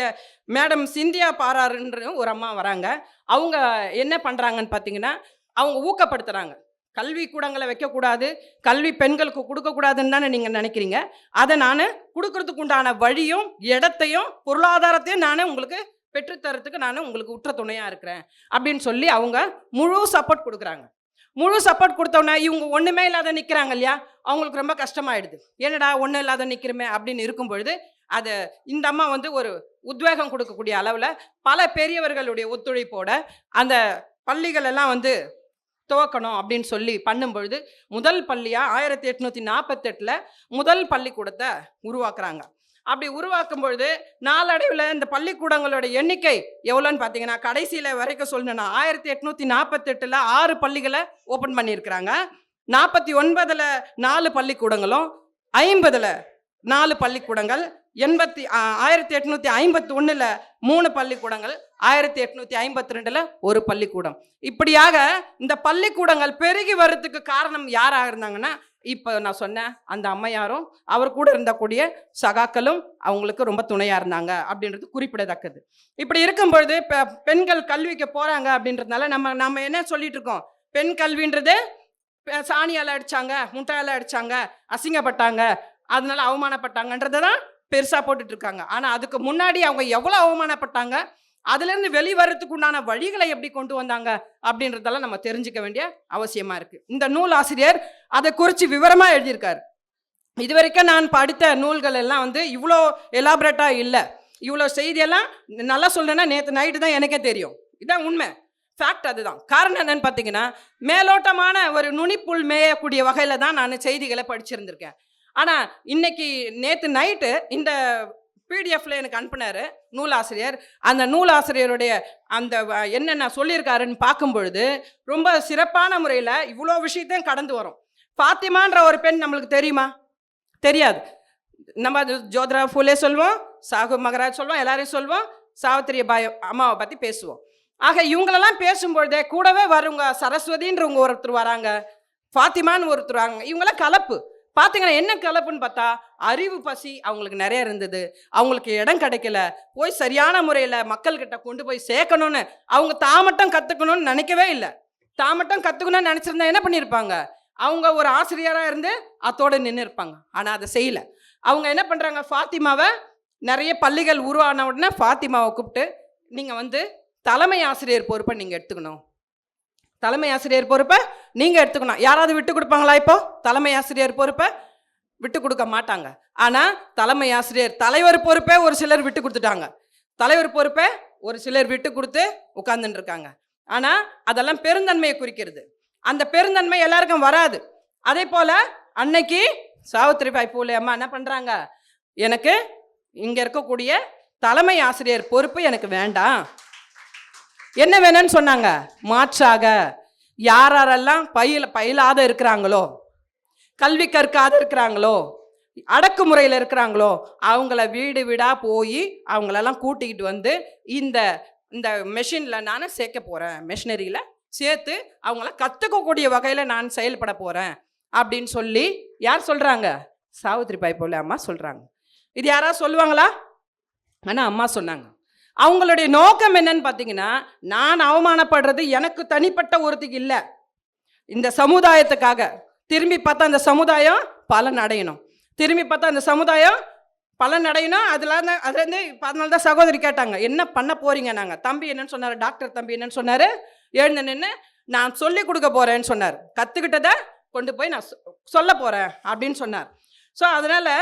மேடம் சிந்தியா பாராருன்ற ஒரு அம்மா வராங்க. அவங்க என்ன பண்ணுறாங்கன்னு பார்த்தீங்கன்னா, அவங்க ஊக்கப்படுத்துகிறாங்க, கல்வி கூடங்களை வைக்கக்கூடாது, கல்வி பெண்களுக்கு கொடுக்கக்கூடாதுன்னு தானே நீங்கள் நினைக்கிறீங்க, அதை நான் கொடுக்கறதுக்கு உண்டான வழியும் இடத்தையும் பொருளாதாரத்தையும் நான் உங்களுக்கு பெற்றுத்தரத்துக்கு நான் உங்களுக்கு உற்ற துணையாக இருக்கிறேன் அப்படின்னு சொல்லி அவங்க முழு சப்போர்ட் கொடுக்குறாங்க. முழு சப்போர்ட் கொடுத்தோன்னா இவங்க ஒன்றுமே இல்லாத நிற்கிறாங்க இல்லையா, அவங்களுக்கு ரொம்ப கஷ்டமாயிடுது. என்னடா ஒன்றும் இல்லாத நிற்கிறமே அப்படின்னு இருக்கும் பொழுது அதை இந்த அம்மா வந்து ஒரு உத்வேகம் கொடுக்கக்கூடிய அளவில் பல பெரியவர்களுடைய ஒத்துழைப்போட அந்த பள்ளிகள் எல்லாம் வந்து துவக்கணும் அப்படின்னு சொல்லி பண்ணும்பொழுது முதல் பள்ளியாக 1848 முதல் பள்ளிக்கூடத்தை உருவாக்குறாங்க. அப்படி உருவாக்கும் பொழுது நாளடைவில் இந்த பள்ளிக்கூடங்களோட எண்ணிக்கை எவ்வளோன்னு பார்த்தீங்கன்னா, கடைசியில் வரைக்கும் சொல்லணும்னா 1848 6 பள்ளிகளை ஓப்பன் பண்ணியிருக்கிறாங்க. 49 4 பள்ளிக்கூடங்களும், 50 4 பள்ளிக்கூடங்கள், 1851 3 பள்ளிக்கூடங்கள், 1852 ஒரு பள்ளிக்கூடம். இப்படியாக இந்த பள்ளிக்கூடங்கள் பெருகி வர்றதுக்கு காரணம் யாராக இருந்தாங்கன்னா, இப்போ நான் சொன்னேன் அந்த அம்மையாரும் அவர் கூட இருந்தக்கூடிய சகாக்களும் அவங்களுக்கு ரொம்ப துணையாக இருந்தாங்க அப்படின்றது குறிப்பிடத்தக்கது. இப்படி இருக்கும் பொழுது பெண்கள் கல்விக்கு போகிறாங்க அப்படின்றதுனால நம்ம என்ன சொல்லிட்டு இருக்கோம், பெண் கல்வின்றது சாணியால் அடித்தாங்க, முட்டையால் அடித்தாங்க, அசிங்கப்பட்டாங்க, அதனால அவமானப்பட்டாங்கன்றதை தான் பெருசாக போட்டுட்ருக்காங்க. ஆனால் அதுக்கு முன்னாடி அவங்க எவ்வளோ அவமானப்பட்டாங்க, அதுலேருந்து வெளிவரத்துக்கு உண்டான வழிகளை எப்படி கொண்டு வந்தாங்க அப்படின்றதெல்லாம் நம்ம தெரிஞ்சுக்க வேண்டிய அவசியமாக இருக்குது. இந்த நூல் ஆசிரியர் அதை குறித்து விவரமாக எழுதியிருக்கார். இது வரைக்கும் நான் படித்த நூல்கள் எல்லாம் வந்து இவ்வளோ எலாபரேட்டாக இல்லை. இவ்வளோ செய்தியெல்லாம் நல்லா சொல்கிறேன்னா நேற்று நைட்டு தான் எனக்கே தெரியும். இதுதான் உண்மை, ஃபேக்ட். அதுதான் காரணம். என்னன்னு பார்த்தீங்கன்னா, மேலோட்டமான ஒரு நுனிப்புள் மேயக்கூடிய வகையில் தான் நான் செய்திகளை படிச்சிருந்திருக்கேன். ஆனால் இன்னைக்கு நேற்று நைட்டு இந்த பிடிஎஃப்ல எனக்கு அனுப்பினார் நூலாசிரியர். அந்த நூலாசிரியருடைய அந்த என்னென்ன சொல்லியிருக்காருன்னு பார்க்கும் பொழுது ரொம்ப சிறப்பான முறையில் இவ்வளோ விஷயத்தையும் கடந்து வரும். ஃபாத்திமான்ற ஒரு பெண் நம்மளுக்கு தெரியுமா? தெரியாது. நம்ம ஜோதிராவ் பூலே சொல்லுவோம், சாகு மகராஜ் சொல்லுவோம், எல்லாரையும் சொல்லுவோம், சாவித்திரிபாய் அம்மாவை பற்றி பேசுவோம். ஆக இவங்களெல்லாம் பேசும்பொழுதே கூடவே வருங்க சரஸ்வதின்றவங்க ஒருத்தர் வராங்க, ஃபாத்திமான்னு ஒருத்தர் வராங்க. இவங்களாம் கலப்பு. பார்த்தீங்கன்னா என்ன கலப்புன்னு பார்த்தா, அறிவு பசி அவங்களுக்கு நிறைய இருந்தது, அவங்களுக்கு இடம் கிடைக்கல, போய் சரியான முறையில் மக்கள்கிட்ட கொண்டு போய் சேர்க்கணும்னு அவங்க தாமட்டம் கற்றுக்கணும்னு நினைக்கவே இல்லை. தாமட்டம் கற்றுக்கணும்னு நினச்சிருந்தா என்ன பண்ணியிருப்பாங்க, அவங்க ஒரு ஆசிரியராக இருந்து அத்தோடு நின்று இருப்பாங்க. ஆனால் அதை செய்யலை. அவங்க என்ன பண்ணுறாங்க, ஃபாத்திமாவை நிறைய பள்ளிகள் உருவான உடனே ஃபாத்திமாவை கூப்பிட்டு நீங்கள் வந்து தலைமை ஆசிரியர் பொறுப்பை நீங்கள் எடுத்துக்கணும், தலைமை ஆசிரியர் பொறுப்பை நீங்கள் எடுத்துக்கணும். யாராவது விட்டு கொடுப்பாங்களா? இப்போ தலைமை ஆசிரியர் பொறுப்பை விட்டு கொடுக்க மாட்டாங்க. ஆனால் தலைமை ஆசிரியர் தலைவர் பொறுப்பே ஒரு சிலர் விட்டு கொடுத்துட்டாங்க, தலைவர் பொறுப்பை ஒரு சிலர் விட்டு கொடுத்து உட்கார்ந்துட்டு இருக்காங்க. ஆனால் அதெல்லாம் பெருந்தன்மையை குறிக்கிறது. அந்த பெருந்தன்மை எல்லாருக்கும் வராது. அதே போல் அன்னைக்கு சாவித்திரிபாய் பூலே அம்மா என்ன பண்ணுறாங்க, எனக்கு இங்கே இருக்கக்கூடிய தலைமை ஆசிரியர் பொறுப்பு எனக்கு வேண்டாம், என்ன வேணும்னு சொன்னாங்க. மாற்றாக யாரெல்லாம் பயிலாத இருக்கிறாங்களோ, கல்வி கற்காத இருக்கிறாங்களோ, அடக்குமுறையில் இருக்கிறாங்களோ அவங்கள வீடு வீடாக போய் அவங்களெல்லாம் கூட்டிக்கிட்டு வந்து இந்த இந்த மெஷினில் நான் சேர்க்க போகிறேன், மெஷினரியில் சேர்த்து அவங்கள கற்றுக்கக்கூடிய வகையில் நான் செயல்பட போகிறேன் அப்படின்னு சொல்லி யார் சொல்கிறாங்க? சாவித்திரிபாய் பூலே அம்மா சொல்கிறாங்க. இது யாராவது சொல்லுவாங்களா? ஆனால் அம்மா சொன்னாங்க. அவங்களுடைய நோக்கம் என்னன்னு பார்த்தீங்கன்னா, நான் அவமானப்படுறது எனக்கு தனிப்பட்ட ஒருத்திக்கு இல்லை, இந்த சமுதாயத்துக்காக. திரும்பி பார்த்தா அந்த சமுதாயம் பலன் அடையணும், திரும்பி பார்த்தா அந்த சமுதாயம் பலன் அடையணும். அதுலேருந்து அதனால தான் சகோதரி கேட்டாங்க, என்ன பண்ண போறீங்க? நாங்கள் தம்பி என்னன்னு சொன்னார், டாக்டர் தம்பி என்னன்னு சொன்னார், எழுந்து நின்று நான் சொல்லி கொடுக்க போகிறேன்னு சொன்னார். கற்றுக்கிட்டதை கொண்டு போய் நான் சொல்ல போகிறேன் அப்படின்னு சொன்னார். ஸோ அதனால்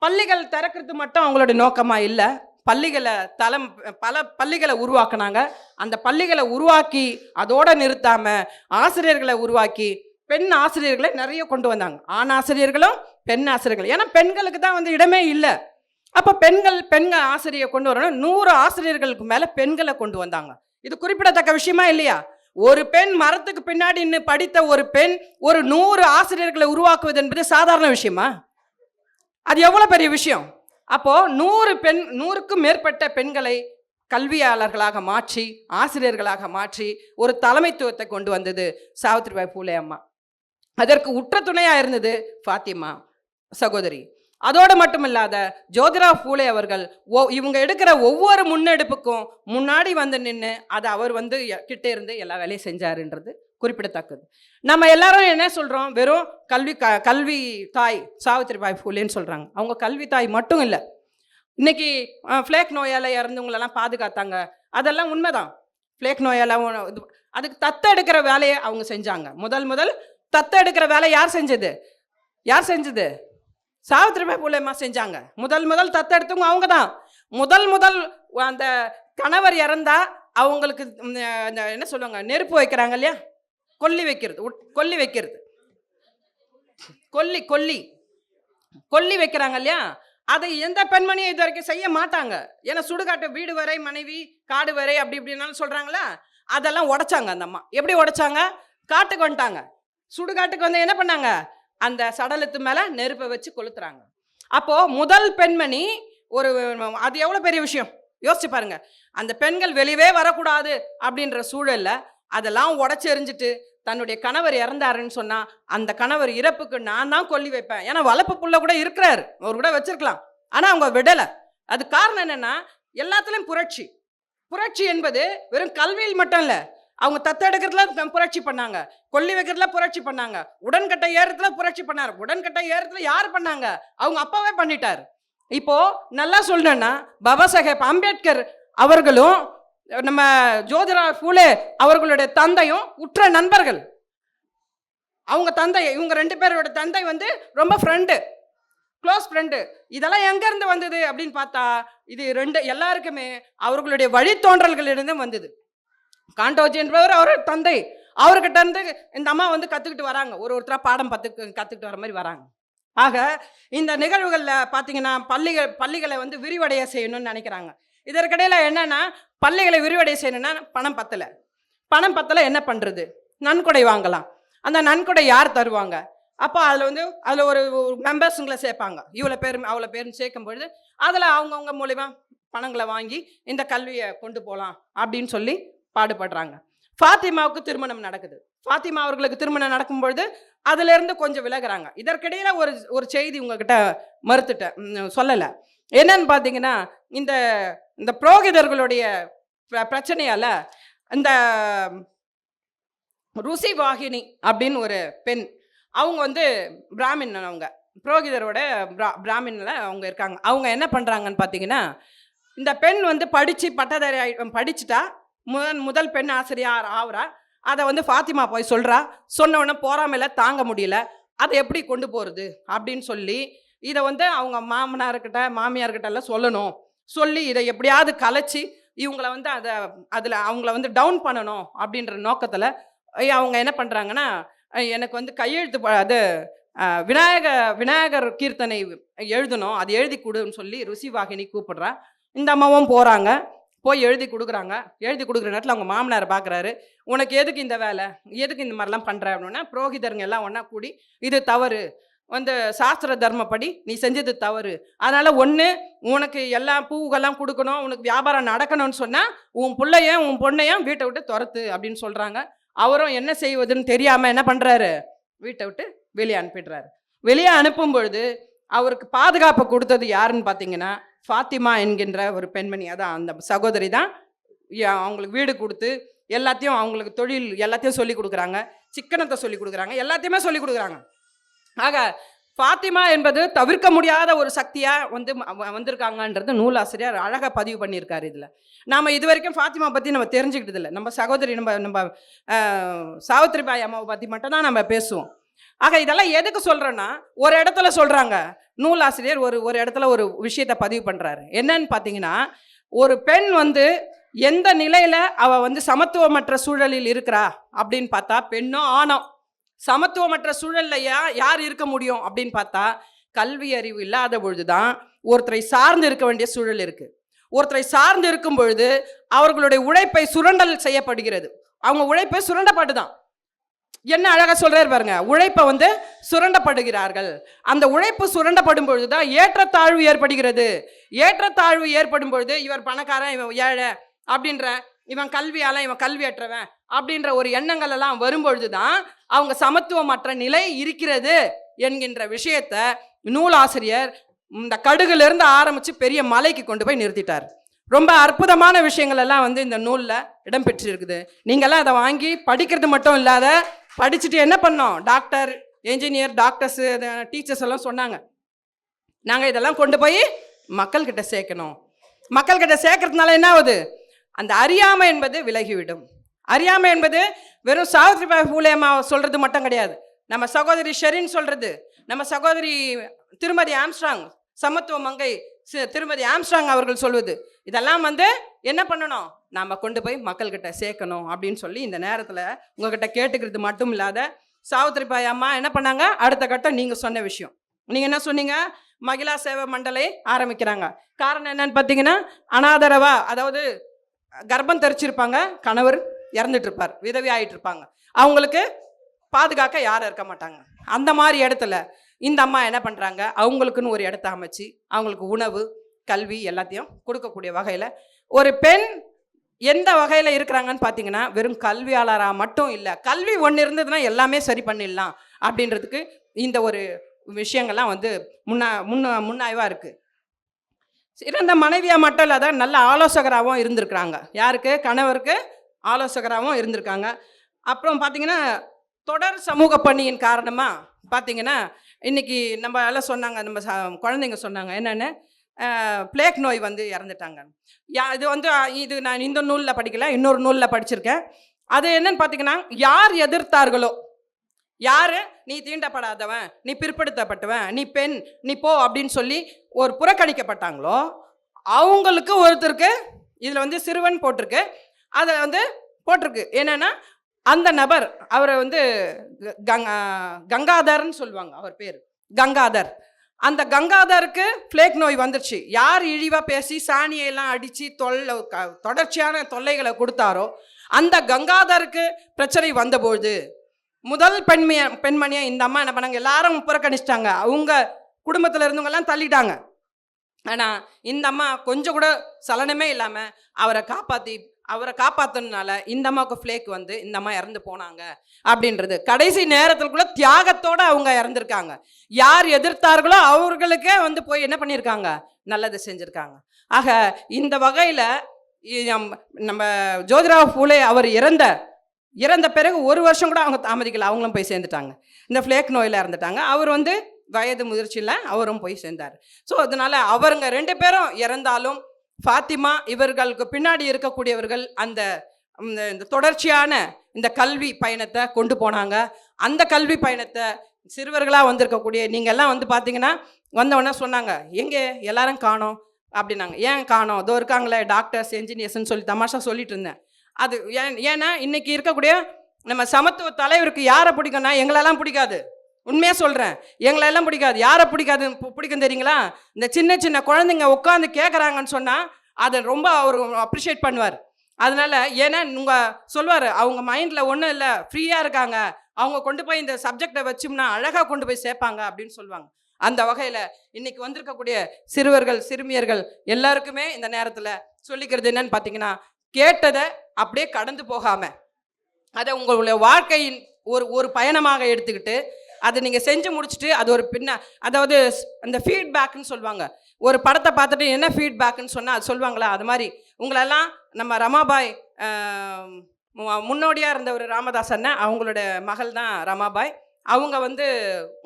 பள்ளிகள் திறக்கிறது மட்டும் அவங்களுடைய நோக்கமாக இல்லை, பள்ளிகளை பல பள்ளிகளை உருவாக்குனாங்க. அந்த பள்ளிகளை உருவாக்கி அதோடு நிறுத்தாமல் ஆசிரியர்களை உருவாக்கி பெண் ஆசிரியர்களை நிறைய கொண்டு வந்தாங்க. ஆண் ஆசிரியர்களும் பெண் ஆசிரியர்கள், ஏன்னா பெண்களுக்கு தான் வந்து இடமே இல்லை. அப்போ பெண்கள் ஆசிரியரை கொண்டு வரணும். 100 ஆசிரியர்களுக்கு மேலே பெண்களை கொண்டு வந்தாங்க. இது குறிப்பிடத்தக்க விஷயமா இல்லையா? ஒரு பெண் மரத்துக்கு பின்னாடி நின்று படித்த ஒரு பெண் ஒரு 100 ஆசிரியர்களை உருவாக்குவது என்பது சாதாரண விஷயமா? அது எவ்வளோ பெரிய விஷயம். அப்போ 100க்கும் மேற்பட்ட பெண்களை கல்வியாளர்களாக மாற்றி ஆசிரியர்களாக மாற்றி ஒரு தலைமைத்துவத்தை கொண்டு வந்தது சாவித்ரிபாய் பூலே அம்மா. அதற்கு உற்ற துணையாக இருந்தது ஃபாத்திமா சகோதரி. அதோடு மட்டுமில்லாத ஜோதிராவ் பூலே அவர்கள் இவங்க எடுக்கிற ஒவ்வொரு முன்னெடுப்புக்கும் முன்னாடி வந்து நின்று அதை அவர் வந்து கிட்டே இருந்து எல்லா வேலையும் செஞ்சாருன்றது குறிப்பிடத்தக்கது. நம்ம எல்லாரும் என்ன சொல்கிறோம், வெறும் கல்வி தாய் சாவித்ரிபாய் பூலேன்னு சொல்கிறாங்க. அவங்க கல்வி தாய் மட்டும் இல்லை, இன்னைக்கு ஃப்ளேக் நோயால் இறந்தவங்களெல்லாம் பாதுகாத்தாங்க, அதெல்லாம் உண்மைதான். ஃப்ளேக் நோயால் அதுக்கு தத்தெடுக்கிற வேலையை அவங்க செஞ்சாங்க. முதல் தத்தெடுக்கிற வேலை யார் செஞ்சது? சாவித்ரிபாய் பூலே அம்மா செஞ்சாங்க. முதல் தத்தெடுத்தவங்க அவங்க தான். முதல் அந்த கணவர் இறந்தா அவங்களுக்கு என்ன சொல்லுவாங்க, நெருப்பு வைக்கிறாங்க இல்லையா, கொல்லி வைக்கிறாங்க இல்லையா, அதை எந்த பெண்மணியும் இது வரைக்கும் செய்ய மாட்டாங்க. ஏன்னா சுடுகாட்டு வீடு வரை மனைவி, காடு வரை அப்படி இப்படின்னாலும் சொல்றாங்களா, அதெல்லாம் உடைச்சாங்க அந்த அம்மா. எப்படி உடைச்சாங்க? காட்டுக்கு வந்துட்டாங்க. சுடுகாட்டுக்கு வந்து என்ன பண்ணாங்க, அந்த சடலத்து மேல நெருப்பை வச்சு கொளுத்துறாங்க. அப்போ முதல் பெண்மணி அது எவ்வளவு பெரிய விஷயம் யோசிச்சு பாருங்க. அந்த பெண்கள் வெளியே வரக்கூடாது அப்படின்ற சூழல்ல அதெல்லாம் உடைச்சு எறிஞ்சிட்டு தன்னுடைய கணவர் இறந்தாருன்னு சொன்னா அந்த கணவர் இறப்புக்கு நான் தான் கொல்லி வைப்பேன். ஏன்னா வளர்ப்பு புள்ள கூட இருக்கிறாரு, அவர் கூட வச்சிருக்கலாம், ஆனா அவங்க விடலை. அது காரணம் என்னன்னா, எல்லாத்துலயும் புரட்சி என்பது வெறும் கல்வியில் மட்டும் இல்லை, அவங்க தத்தெடுக்கிறதுல புரட்சி பண்ணாங்க, கொல்லி வைக்கிறதுல புரட்சி பண்ணாங்க, உடன்கட்டை ஏறத்துல புரட்சி பண்ணாரு. உடன்கட்டை ஏறத்துல யார் பண்ணாங்க? அவங்க அப்பாவே பண்ணிட்டார். இப்போ நல்லா சொல்லணும்னா பாபா சாஹேப் அம்பேத்கர் அவர்களும் நம்ம ஜோதிராவ் பூலே அவர்களுடைய தந்தையும் உற்ற நண்பர்கள். அவங்க தந்தை, இவங்க 2 பேரோட தந்தை வந்து ரொம்ப க்ளோஸ் ஃப்ரெண்டு. இதெல்லாம் எங்க இருந்து வந்தது அப்படின்னு பார்த்தா இது எல்லாருக்குமே அவர்களுடைய வழித்தோன்றல்களிலிருந்து வந்தது. காண்டோஜி என்பவர் அவர் தந்தை, அவர்கிட்ட இருந்து இந்த அம்மா வந்து கற்றுக்கிட்டு வராங்க, ஒருத்தராக பாடம் கற்றுக்கிட்டு வர மாதிரி வராங்க. ஆக இந்த நிகழ்வுகளில் பார்த்தீங்கன்னா பள்ளிகளை வந்து விரிவடைய செய்யணும்னு நினைக்கிறாங்க. இதற்கிடையில் என்னன்னா, பள்ளிகளை விரிவடைய செய்யணும்னா பணம் பத்தலை என்ன பண்ணுறது? நன்கொடை வாங்கலாம். அந்த நன்கொடை யார் தருவாங்க? அப்போ அதில் ஒரு மெம்பர்ஸுங்களை சேர்ப்பாங்க, இவ்வளோ பேர் அவ்வளோ பேர்னு சேர்க்கும் பொழுது அதில் அவங்கவுங்க மூலிமா பணங்களை வாங்கி இந்த கல்வியை கொண்டு போகலாம் அப்படின்னு சொல்லி பாடுபடுறாங்க. ஃபாத்திமாவுக்கு திருமணம் நடக்குது. ஃபாத்திமா அவர்களுக்கு திருமணம் நடக்கும்பொழுது அதிலிருந்து கொஞ்சம் விலகுறாங்க. இதற்கிடையில ஒரு செய்தி உங்ககிட்ட சொல்லலை. என்னன்னு பார்த்தீங்கன்னா, இந்த புரோகிதர்களுடைய பிரச்சனையால் இந்த ருசி வாகினி அப்படின்னு ஒரு பெண், அவங்க வந்து பிராமின், அவங்க புரோகிதரோட பிராமின்ல அவங்க இருக்காங்க. அவங்க என்ன பண்ணுறாங்கன்னு பார்த்தீங்கன்னா, இந்த பெண் வந்து படித்து பட்டதாரி படிச்சுட்டா, முதல் பெண் ஆசிரியர் ஆகுறா. அதை வந்து ஃபாத்திமா போய் சொன்ன உடனே போறாமையில தாங்க முடியல, அதை எப்படி கொண்டு போகிறது அப்படின்னு சொல்லி இதை வந்து அவங்க மாமியார்கிட்ட எல்லாம் சொல்லி இதை எப்படியாவது கலைச்சி இவங்களை வந்து அவங்கள வந்து டவுன் பண்ணணும் அப்படின்ற நோக்கத்தில் அவங்க என்ன பண்ணுறாங்கன்னா, எனக்கு வந்து கையெழுத்து விநாயகர் கீர்த்தனை எழுதணும், அது எழுதி கொடுன்னு சொல்லி ருசி வாகினி கூப்பிடுறா. இந்த அம்மாவும் போகிறாங்க, போய் எழுதி கொடுக்குற நேரத்தில் அவங்க மாமனார் பார்க்குறாரு. உனக்கு எதுக்கு இந்த வேலை, எதுக்கு இந்த மாதிரிலாம் பண்ணுற அப்படின்னா, புரோகிதருங்க எல்லாம் ஒன்றா கூடி இது தவறு, வந்து சாஸ்திர தர்மப்படி நீ செஞ்சது தவறு, அதனால் உனக்கு எல்லா பூவுகள்லாம் கொடுக்கணும், உனக்கு வியாபாரம் நடக்கணும்னு சொன்னால் உன் பொண்ணையும் வீட்டை விட்டு துரத்து அப்படின்னு சொல்கிறாங்க. அவரும் என்ன செய்வதுன்னு தெரியாமல் என்ன பண்ணுறாரு, வீட்டை விட்டு வெளியே அனுப்பிடுறாரு. வெளியே அனுப்பும் பொழுது அவருக்கு பாதுகாப்பு கொடுத்தது யாருன்னு பார்த்தீங்கன்னா ஃபாத்திமா என்கின்ற ஒரு பெண்மணி, அதான் அந்த சகோதரி தான் அவங்களுக்கு வீடு கொடுத்து எல்லாத்தையும், அவங்களுக்கு தொழில் எல்லாத்தையும் சொல்லி கொடுக்குறாங்க, சிக்கனத்தை சொல்லி கொடுக்குறாங்க, எல்லாத்தையுமே சொல்லி கொடுக்குறாங்க. ஆக ஃபாத்திமா என்பது தவிர்க்க முடியாத ஒரு சக்தியாக வந்திருக்காங்கன்றது நூலாசிரியர் அழகாக பதிவு பண்ணியிருக்காரு. இதில் நாம் இது வரைக்கும் ஃபாத்திமா பற்றி நம்ம தெரிஞ்சுக்கிட்டது இல்லை. நம்ம சகோதரி நம்ம சாவித்திரிபாய் அம்மாவை பற்றி மட்டும்தான் நம்ம பேசுவோம். ஆக இதெல்லாம் எதுக்கு சொல்கிறேன்னா, ஒரு இடத்துல சொல்கிறாங்க, நூலாசிரியர் ஒரு இடத்துல ஒரு விஷயத்தை பதிவு பண்ணுறாரு. என்னன்னு பார்த்தீங்கன்னா, ஒரு பெண் எந்த நிலையில் அவள் சமத்துவமற்ற சூழலில் இருக்கிறா அப்படின்னு பார்த்தா, பெண்ணோ ஆணோ சமத்துவமற்ற சூழல்ல யார் இருக்க முடியும் அப்படின்னு பார்த்தா, கல்வி அறிவு இல்லாத பொழுதுதான் ஒருத்தரை சார்ந்து இருக்க வேண்டிய சூழல் இருக்கு. ஒருத்தரை சார்ந்து இருக்கும் பொழுது அவர்களுடைய உழைப்பை சுரண்டல் செய்யப்படுகிறது. அவங்க உழைப்பை சுரண்டப்படுதான். என்ன அழகா சொல்றாரு பாருங்க, உழைப்பை சுரண்டப்படுகிறார்கள். அந்த உழைப்பு சுரண்டப்படும் பொழுதுதான் ஏற்றத்தாழ்வு ஏற்படுகிறது. ஏற்றத்தாழ்வு ஏற்படும் பொழுது இவர் பணக்காரன், இவன் ஏழை அப்படின்ற, இவன் கல்வியால இவன் கல்வியற்றவன் அப்படின்ற ஒரு எண்ணங்கள் எல்லாம் வரும்பொழுதுதான் அவங்க சமத்துவமற்ற நிலை இருக்கிறது என்கின்ற விஷயத்த நூலாசிரியர் இந்த கடுகுல இருந்து ஆரம்பிச்சு பெரிய மலைக்கு கொண்டு போய் நிறுத்திட்டார். ரொம்ப அற்புதமான விஷயங்கள் எல்லாம் இந்த நூலில் இடம்பெற்று இருக்குது. நீங்கள்லாம் அதை வாங்கி படிக்கிறது மட்டும் இல்லாத படிச்சுட்டு என்ன பண்ணோம், டாக்டர், என்ஜினியர், டாக்டர்ஸ், டீச்சர்ஸ் எல்லாம் சொன்னாங்க, நாங்கள் இதெல்லாம் கொண்டு போய் மக்கள்கிட்ட சேர்க்கணும். மக்கள்கிட்ட சேர்க்கறதுனால என்ன ஆகுது, அந்த அறியாமை என்பது விலகிவிடும். அறியாமை என்பது வெறும் சாவித்ரிபாய் பூலே அம்மா சொல்றது மட்டும் கிடையாது. நம்ம சகோதரி ஷெரின் சொல்றது, நம்ம சகோதரி திருமதி ஆம்ஸ்ட்ராங், சமத்துவ மங்கை திருமதி ஆம்ஸ்ட்ராங் அவர்கள் சொல்வது, இதெல்லாம் என்ன பண்ணணும், நாம் கொண்டு போய் மக்கள்கிட்ட சேர்க்கணும் அப்படின்னு சொல்லி இந்த நேரத்தில் உங்ககிட்ட கேட்டுக்கிறது மட்டும் இல்லாத, சாவித்ரிபாய் அம்மா என்ன பண்ணாங்க, அடுத்த கட்டம் நீங்கள் சொன்ன விஷயம். நீங்கள் என்ன சொன்னீங்க, மகிழா சேவை மண்டலை ஆரம்பிக்கிறாங்க. காரணம் என்னன்னு பார்த்தீங்கன்னா, அனாதரவா, அதாவது கர்ப்பம் தரிச்சிருப்பாங்க, கணவர் இறந்துட்டு இருப்பார், விதவி ஆகிட்டு இருப்பாங்க, அவங்களுக்கு பாதுகாக்க யாரும் இருக்க மாட்டாங்க. அந்த மாதிரி இடத்துல இந்த அம்மா என்ன பண்ணுறாங்க, அவங்களுக்குன்னு ஒரு இடத்த அமைச்சு அவங்களுக்கு உணவு, கல்வி எல்லாத்தையும் கொடுக்கக்கூடிய வகையில் ஒரு பெண் எந்த வகையில் இருக்கிறாங்கன்னு பார்த்தீங்கன்னா, வெறும் கல்வியாளராக மட்டும் இல்லை, கல்வி ஒன்று இருந்ததுன்னா எல்லாமே சரி பண்ணிடலாம் அப்படின்றதுக்கு இந்த ஒரு விஷயங்கள்லாம் முன்னாய்வாக இருக்குது. சிறந்த மனைவியாக மட்டும் இல்லாத நல்ல ஆலோசகராகவும் இருந்திருக்கிறாங்க. யாருக்கு, கணவருக்கு ஆலோசகராகவும் இருந்திருக்காங்க. அப்புறம் பார்த்தீங்கன்னா, தொடர் சமூக பணியின் காரணமாக பார்த்தீங்கன்னா, இன்றைக்கி நம்ம எல்லாம் சொன்னாங்க, நம்ம குழந்தைங்க சொன்னாங்க என்னென்னு, பிளேக் நோய் இறந்துட்டாங்க. இது நான் இந்த நூலில் படிக்கல, இன்னொரு நூலில் படிச்சிருக்கேன். அது என்னன்னு பார்த்தீங்கன்னா, யார் எதிர்த்தார்களோ, யார் நீ தீண்டப்படாதவன், நீ பிற்படுத்தப்பட்டவன், நீ பெண், நீ போ அப்படின்னு சொல்லி ஒரு புறக்கணிக்கப்பட்டாங்களோ, அவங்களுக்கு ஒருத்தருக்கு இதில் சிறுவன் போட்டிருக்கு. அதை போட்டிருக்கு என்னன்னா, அந்த நபர் அவரை கங்காதர்ன்னு சொல்லுவாங்க, அவர் பேர் கங்காதர். அந்த கங்காதருக்கு பிளேக் நோய் வந்துருச்சு. யார் இழிவாக பேசி சாணியெல்லாம் அடித்து தொடர்ச்சியான தொல்லைகளை கொடுத்தாரோ, அந்த கங்காதருக்கு பிரச்சனை வந்தபோது முதல் பெண்மணியை இந்த அம்மா என்ன பண்ணாங்க, எல்லாரும் புறக்கணிச்சிட்டாங்க, அவங்க குடும்பத்தில் இருந்தவங்கெல்லாம் தள்ளிட்டாங்க. ஆனால் இந்த அம்மா கொஞ்சம் கூட சலனமே இல்லாமல் அவரை காப்பாற்றணுனால இந்த அம்மாவுக்கு ஃப்ளேக் இந்த அம்மா இறந்து போனாங்க அப்படின்றது. கடைசி நேரத்தில் கூட தியாகத்தோடு அவங்க இறந்துருக்காங்க. யார் எதிர்த்தார்களோ அவர்களுக்கே போய் என்ன பண்ணியிருக்காங்க, நல்லது செஞ்சுருக்காங்க. ஆக இந்த வகையில் நம்ம ஜோதிராவ் பூலே அவர் இறந்த பிறகு ஒரு வருஷம் கூட அவங்க தாமதிக்கல, அவங்களும் போய் சேர்ந்துட்டாங்க. இந்த ஃப்ளேக் நோயில் இறந்துட்டாங்க. அவர் வயது முதிர்ச்சியில் அவரும் போய் சேர்ந்தார். ஸோ அதனால் அவருங்க 2 பேரும் இறந்தாலும் ஃபாத்திமா இவர்களுக்கு பின்னாடி இருக்கக்கூடியவர்கள் இந்த தொடர்ச்சியான இந்த கல்வி பயணத்தை கொண்டு போனாங்க. அந்த கல்வி பயணத்தை சிறுவர்களாக வந்திருக்கக்கூடிய நீங்கள்லாம் பார்த்தீங்கன்னா, வந்தவொடனே சொன்னாங்க, எங்கே எல்லாரும் காணோம் அப்படின்னாங்க. ஏன் காணோம், இதோ இருக்காங்களே டாக்டர்ஸ், என்ஜினியர்ஸ்ன்னு சொல்லி தமாஷா சொல்லிட்டு இருந்தேன். அது ஏன்னா இன்னைக்கு இருக்கக்கூடிய நம்ம சமத்துவ தலைவருக்கு யாரை பிடிக்கும்னா, எங்களெல்லாம் பிடிக்காது. உண்மையாக சொல்கிறேன், எங்களெல்லாம் பிடிக்காது. யாரை பிடிக்கும் தெரியுங்களா, இந்த சின்ன சின்ன குழந்தைங்க உட்காந்து கேட்குறாங்கன்னு சொன்னால் அதை ரொம்ப அவர் அப்ரிஷியேட் பண்ணுவார். அதனால் ஏன்னா உங்கள் சொல்வார், அவங்க மைண்டில் ஒன்றும் இல்லை, ஃப்ரீயாக இருக்காங்க, அவங்க கொண்டு போய் இந்த சப்ஜெக்டை வச்சோம்னா அழகாக கொண்டு போய் சேர்ப்பாங்க அப்படின்னு சொல்லுவாங்க. அந்த வகையில் இன்றைக்கி வந்திருக்கக்கூடிய சிறுவர்கள், சிறுமியர்கள் எல்லாருக்குமே இந்த நேரத்தில் சொல்லிக்கிறது என்னன்னு பார்த்தீங்கன்னா, கேட்டதை அப்படியே கடந்து போகாமல் அதை உங்களுடைய வாழ்க்கையின் ஒரு பயணமாக எடுத்துக்கிட்டு அதை நீங்கள் செஞ்சு முடிச்சுட்டு அது ஒரு அதாவது அந்த ஃபீட்பேக்னு சொல்லுவாங்க, ஒரு படத்தை பார்த்துட்டு என்ன ஃபீட்பேக்குன்னு சொன்னால் அது சொல்லுவாங்களா, அது மாதிரி உங்களெல்லாம் நம்ம ரமாபாய் முன்னோடியாக இருந்த ஒரு ராமதாஸ் அண்ணன், அவங்களோட மகள் தான் ரமாபாய். அவங்க வந்து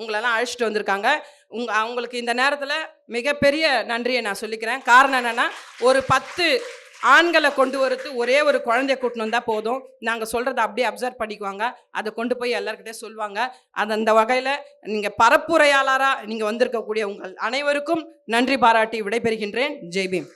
உங்களெல்லாம் அழைச்சிட்டு வந்திருக்காங்க. அவங்களுக்கு இந்த நேரத்தில் மிகப்பெரிய நன்றியை நான் சொல்லிக்கிறேன். காரணம் என்னென்னா, ஒரு 10 ஆண்களை கொண்டு வரது ஒரே ஒரு குழந்தைய கூட்டின்னு வந்தால் போதும். நாங்கள் சொல்கிறத அப்படியே அப்சர்வ் பண்ணிக்குவாங்க. அதை கொண்டு போய் எல்லாருக்கிட்டே சொல்லுவாங்க. அது அந்த வகையில் நீங்கள் பரப்புரையாளராக நீங்கள் வந்திருக்கக்கூடிய உங்கள் அனைவருக்கும் நன்றி பாராட்டி விடைபெறுகின்றேன். ஜெய் பீம்.